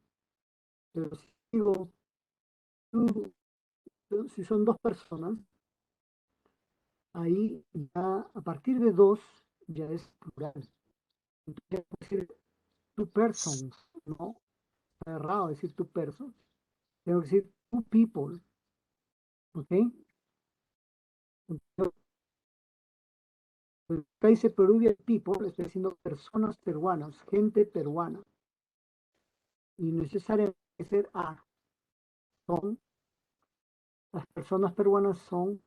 [SPEAKER 1] Pero si digo, si son dos personas, ahí ya a partir de dos ya es plural. Entonces, ya puedo decir two persons, ¿no? Está errado decir two persons. Tengo que decir two people, ¿ok? Entonces, acá dice Peruvian people, estoy diciendo personas peruanas, gente peruana. Y necesariamente ser a, son, las personas peruanas son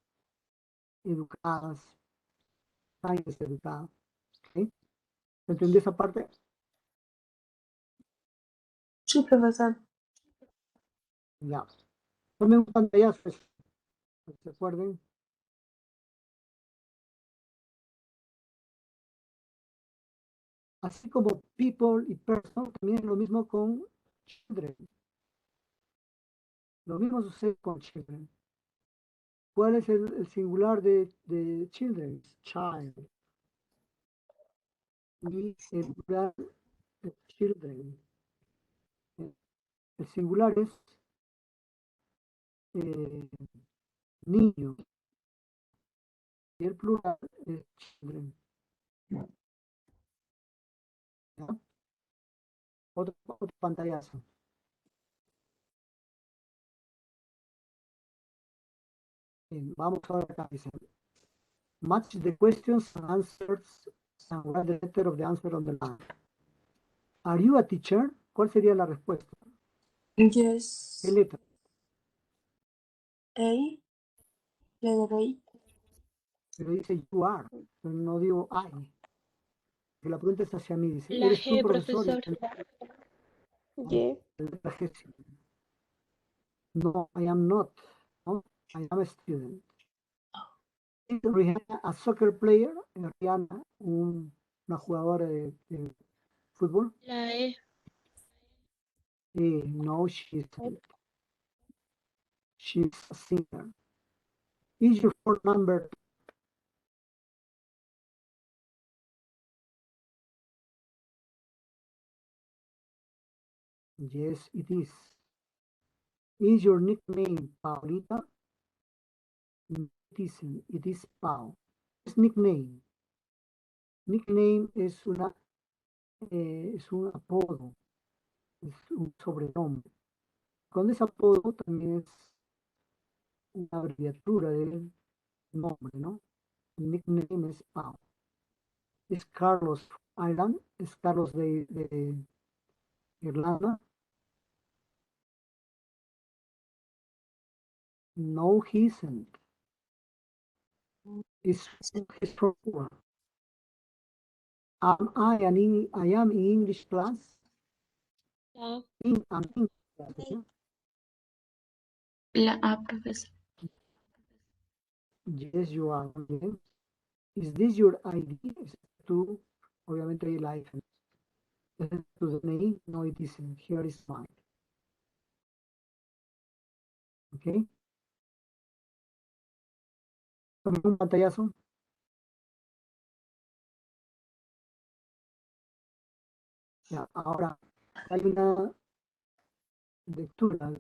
[SPEAKER 1] educadas, países educados, ¿ok? ¿Entendí esa parte?
[SPEAKER 2] Sí, profesor.
[SPEAKER 1] Ya. Tomen un pantallazo, ¿se acuerden? Así como people y person, también es lo mismo con children. Lo mismo sucede con children. ¿Cuál es el singular de children? Child. Y el plural de children. El singular es niño. Y el plural es children. ¿Ya? Otro pantallazo. Bien, vamos ahora acá. Dice, match the questions and answers and write the letter of the answer on the line. Are you a teacher? ¿Cuál sería la respuesta? ¿Qué
[SPEAKER 2] Yes.
[SPEAKER 1] letra?
[SPEAKER 2] A. Letter A.
[SPEAKER 1] Pero dice you are. Pero no digo I. Que la pregunta es hacia mí. Dice,
[SPEAKER 6] La
[SPEAKER 1] ¿eres tú
[SPEAKER 6] G,
[SPEAKER 1] profesor? Y
[SPEAKER 6] profesor.
[SPEAKER 8] Y.
[SPEAKER 1] la G sí. No, I am not. No, I am a student. Is Rihanna a soccer player? Rihanna, una jugadora de fútbol.
[SPEAKER 6] La E.
[SPEAKER 1] No, she isn't. She's a singer. Is your phone number? Yes, it is. Is your nickname Paulita? It isn't. It is Pau. Es nickname. Nickname es un apodo, es un sobrenombre. Cuando es apodo también es una abreviatura del nombre, ¿no? El nickname es Pau. Es Carlos Island, es Carlos de Irlanda. No, he isn't. He's from Cuba. I am in English class.
[SPEAKER 6] La
[SPEAKER 1] I'm in class, ¿no?
[SPEAKER 2] La A, profesor.
[SPEAKER 1] Yes, you are. Bien. Is this your ID? Es tú, obviamente ahí la iPhone. ¿Es tu DNI? No, it isn't. Here is mine. ¿Ok? Toma un pantallazo. Ya, ahora hay una lectura.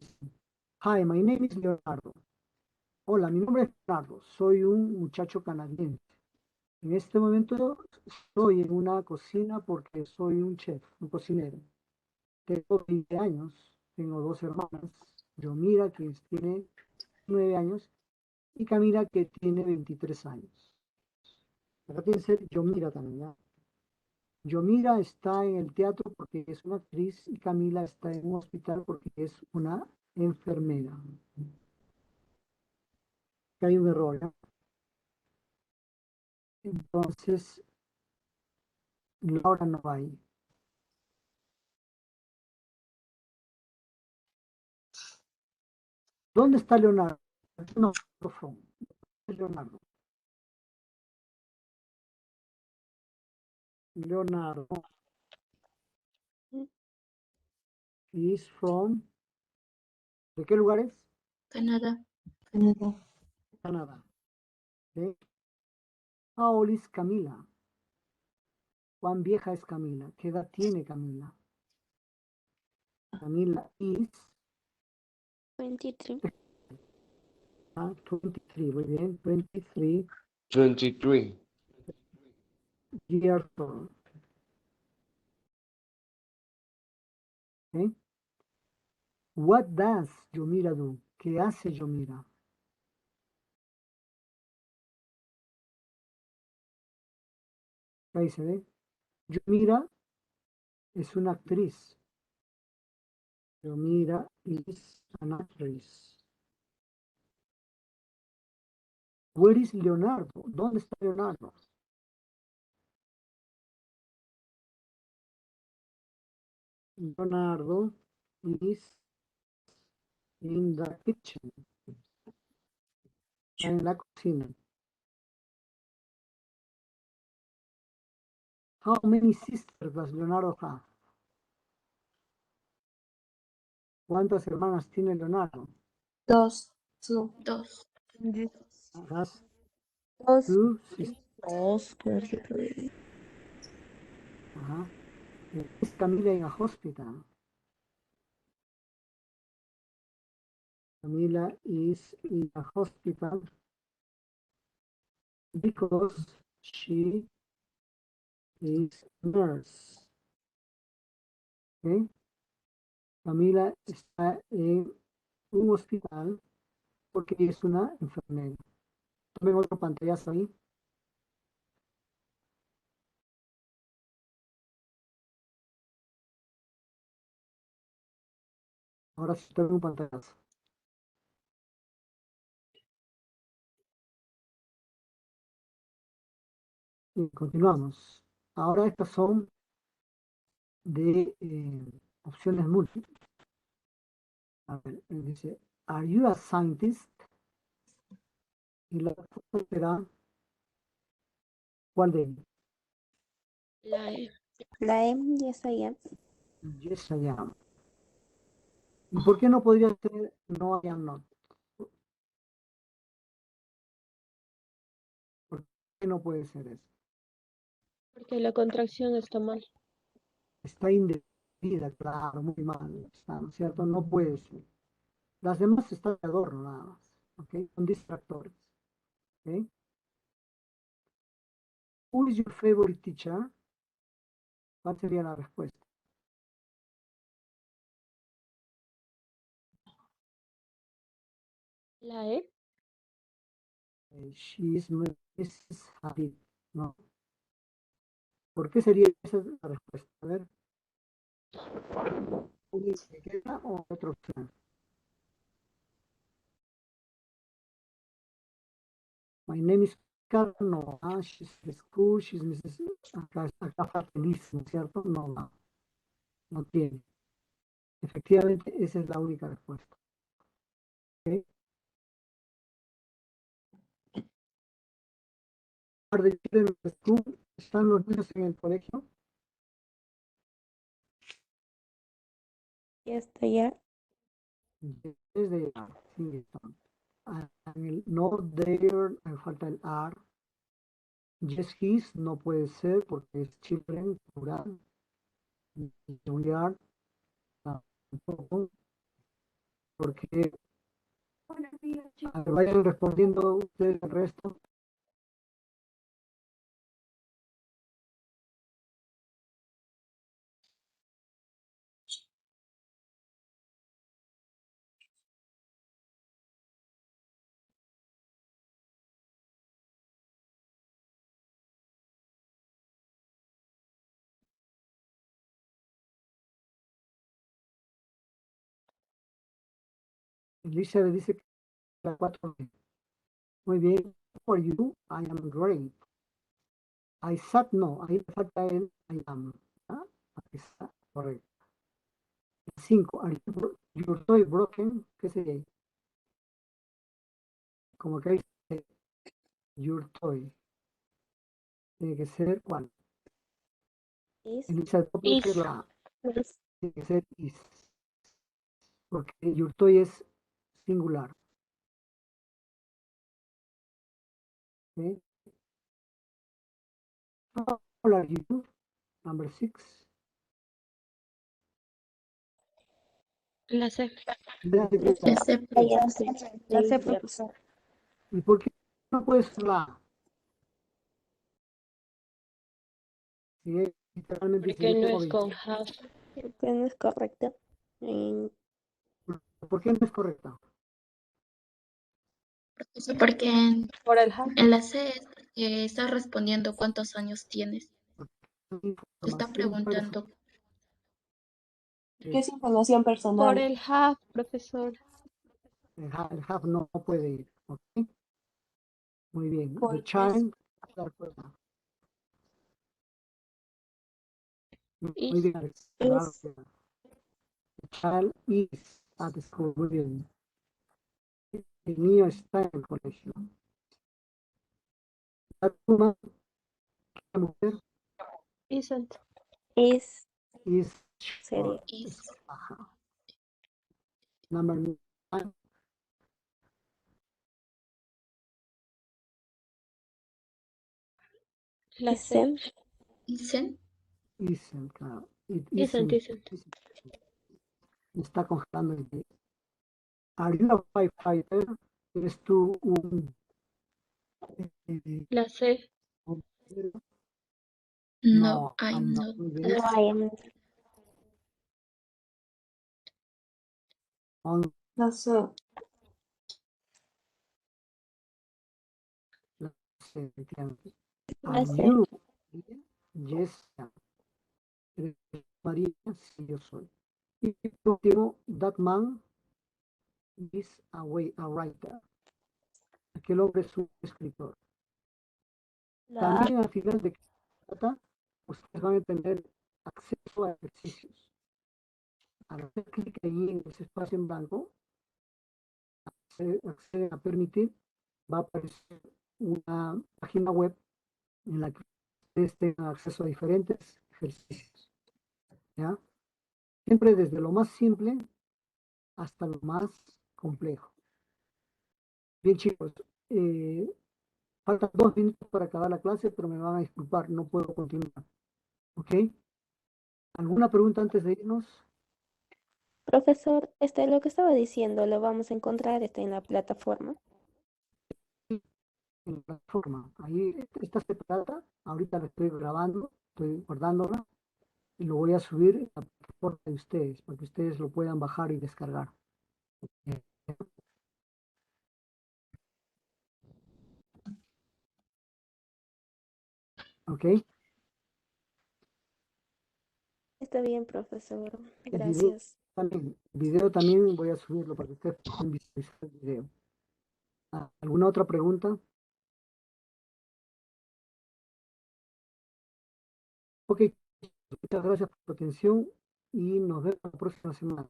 [SPEAKER 1] Hi, my name is Leonardo. Hola, mi nombre es Leonardo. Soy un muchacho canadiense. En este momento estoy en una cocina porque soy un chef, un cocinero. Tengo 20 años, tengo dos hermanas. Yomira, que tiene 9 años, y Camila, que tiene 23 años. Acá tiene que ser Yomira también, ¿ya? Yomira está en el teatro porque es una actriz y Camila está en un hospital porque es una enfermera. Que hay un error, ¿ya? Entonces, Laura no va ahí. ¿Dónde está Leonardo? No, Leonardo. Leonardo. is from, ¿de qué lugares?
[SPEAKER 2] Canadá.
[SPEAKER 1] Canadá. ¿Ok? How old is Camila? ¿Cuán vieja es Camila? ¿Qué edad tiene Camila? Camila is
[SPEAKER 8] 23.
[SPEAKER 1] 23, muy bien, 23
[SPEAKER 5] 23.
[SPEAKER 1] years old. ¿Ok? What does Yomira do? ¿Qué hace Yomira? Ahí se ve. Yomira es una actriz. Yomira is an actress. Where is Leonardo? ¿Dónde está Leonardo? Leonardo is in the kitchen. Está en la cocina. How many sisters does Leonardo have? ¿Cuántas hermanas tiene Leonardo?
[SPEAKER 2] 2.
[SPEAKER 6] Dos.
[SPEAKER 1] Has
[SPEAKER 8] 2.
[SPEAKER 1] 2 sisters.
[SPEAKER 8] 2.
[SPEAKER 1] Ajá. Is Camila in a hospital? Camila is in a hospital because she is nurse. ¿Ok? Camila está en un hospital porque es una enfermera. Tomen otro pantallazo ahí. Ahora sí tomen un pantallazo. Y continuamos. Ahora estas son de opciones múltiples. A ver, dice, ¿Are you a scientist? Y la respuesta será, ¿cuál de ellos?
[SPEAKER 6] La E.
[SPEAKER 8] La E, yes I am.
[SPEAKER 1] Yes, I am. ¿Y por qué no podría ser no, I am not? ¿Por qué no puede ser eso?
[SPEAKER 6] Porque la contracción está mal.
[SPEAKER 1] Está indebida, claro, muy mal, está, ¿no es cierto? No puede ser. Las demás están de adorno nada más, ¿ok? Son distractores, ¿ok? Who is your favorite teacher? ¿Cuál sería la respuesta?
[SPEAKER 6] La E.
[SPEAKER 1] She is Mrs. Hadid, ¿no? ¿Por qué sería esa la respuesta? A ver, ¿se queda o otra opción? My name is Carno. She's in school, she's Mrs. Acá falta Liz, ¿no es cierto? No, no tiene. Efectivamente, esa es la única respuesta. ¿Okay? ¿Están los niños en el colegio?
[SPEAKER 8] Ya estoy ya.
[SPEAKER 1] Desde sí están. En el no there, me falta el are. Yes, his no puede ser porque es children, plural. We are tampoco, porque vayan respondiendo ustedes el resto. Elizabeth dice que la 4. Muy bien. How are you? I am great. I sat, no. Ahí le falta el I am. ¿Ah? Ahí está, correcto. 5. Are your toy broken? ¿Qué sería ahí? Como que dice your toy. Tiene que ser ¿cuál?
[SPEAKER 8] Is.
[SPEAKER 1] Elizabeth, no puede ser
[SPEAKER 6] Is.
[SPEAKER 1] la A. Tiene que ser is. porque yurtoy es singular. ¿Sí? How old are you? Number 6.
[SPEAKER 6] La C.
[SPEAKER 2] La C, profesor.
[SPEAKER 8] La sé,
[SPEAKER 6] Ya.
[SPEAKER 8] profesor.
[SPEAKER 1] ¿Y por qué no puede ser la A? Si es literalmente dice,
[SPEAKER 6] Porque
[SPEAKER 1] yo
[SPEAKER 6] no
[SPEAKER 1] tengo
[SPEAKER 6] es
[SPEAKER 1] 20.
[SPEAKER 6] con have.
[SPEAKER 8] Que no es correcto. En-
[SPEAKER 1] ¿Por qué no es correcta?
[SPEAKER 2] Profesor, porque
[SPEAKER 6] Por el have.
[SPEAKER 2] en la C es que está respondiendo cuántos años tienes. Te está
[SPEAKER 1] Información
[SPEAKER 2] preguntando.
[SPEAKER 4] ¿Qué es información
[SPEAKER 6] Por
[SPEAKER 4] personal?
[SPEAKER 6] el have, profesor.
[SPEAKER 1] El have no puede ir. ¿Ok? Muy bien. The
[SPEAKER 4] Porque
[SPEAKER 1] child. De acuerdo. Muy
[SPEAKER 6] Is.
[SPEAKER 1] bien, Alex. Gracias. The child is at the school. Muy bien. El niño está en el colegio. La pluma, la mujer,
[SPEAKER 6] Isn't.
[SPEAKER 8] is
[SPEAKER 1] is
[SPEAKER 8] sería.
[SPEAKER 1] short.
[SPEAKER 2] Is.
[SPEAKER 1] Es baja. Number 9.
[SPEAKER 6] La C.
[SPEAKER 8] Isn't.
[SPEAKER 2] Isn't.
[SPEAKER 1] Isn't, claro. It
[SPEAKER 6] Isn't,
[SPEAKER 1] isn't.
[SPEAKER 6] isn't.
[SPEAKER 1] Me está congelando el día. Are you a firefighter? ¿Eres tú un
[SPEAKER 6] La C.
[SPEAKER 1] bombero?
[SPEAKER 2] No,
[SPEAKER 1] No, I'm not. Muy bien.
[SPEAKER 8] No, I am.
[SPEAKER 1] On
[SPEAKER 4] no sé.
[SPEAKER 1] la efectivamente.
[SPEAKER 8] La
[SPEAKER 1] Are
[SPEAKER 8] sé.
[SPEAKER 1] you? Yes. ¿Eres María? Sí, yo soy. Y por último, that man is a writer. Aquel hombre es un escritor.
[SPEAKER 8] La
[SPEAKER 1] También al final de cada trata, ustedes van a tener acceso a ejercicios. Al hacer clic ahí en ese espacio en blanco, acceden a permitir, va a aparecer una página web en la que ustedes tengan acceso a diferentes ejercicios. ¿Ya? Siempre desde lo más simple hasta lo más complejo. Bien, chicos, faltan 2 minutos para acabar la clase, pero me van a disculpar, no puedo continuar. ¿Ok? ¿Alguna pregunta antes de irnos?
[SPEAKER 8] profesor, lo que estaba diciendo lo vamos a encontrar en la plataforma.
[SPEAKER 1] En la plataforma. Ahí está separada. Ahorita la estoy grabando, estoy guardándola y lo voy a subir en la plataforma de ustedes para que ustedes lo puedan bajar y descargar. ¿Ok?
[SPEAKER 8] Está bien, profesor.
[SPEAKER 1] El video
[SPEAKER 8] Gracias.
[SPEAKER 1] también voy a subirlo para que ustedes puedan visualizar el video. ¿Alguna otra pregunta? Ok, muchas gracias por su atención y nos vemos la próxima semana.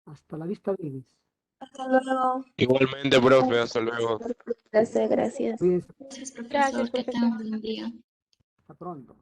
[SPEAKER 1] Hasta la vista, babies.
[SPEAKER 4] Hasta luego.
[SPEAKER 5] Igualmente, profe, hasta luego.
[SPEAKER 8] Gracias, gracias.
[SPEAKER 1] Cuídense.
[SPEAKER 2] Gracias,
[SPEAKER 6] Gracias,
[SPEAKER 2] profesor. Que
[SPEAKER 6] profesor.
[SPEAKER 2] tengan un buen día.
[SPEAKER 1] Hasta pronto.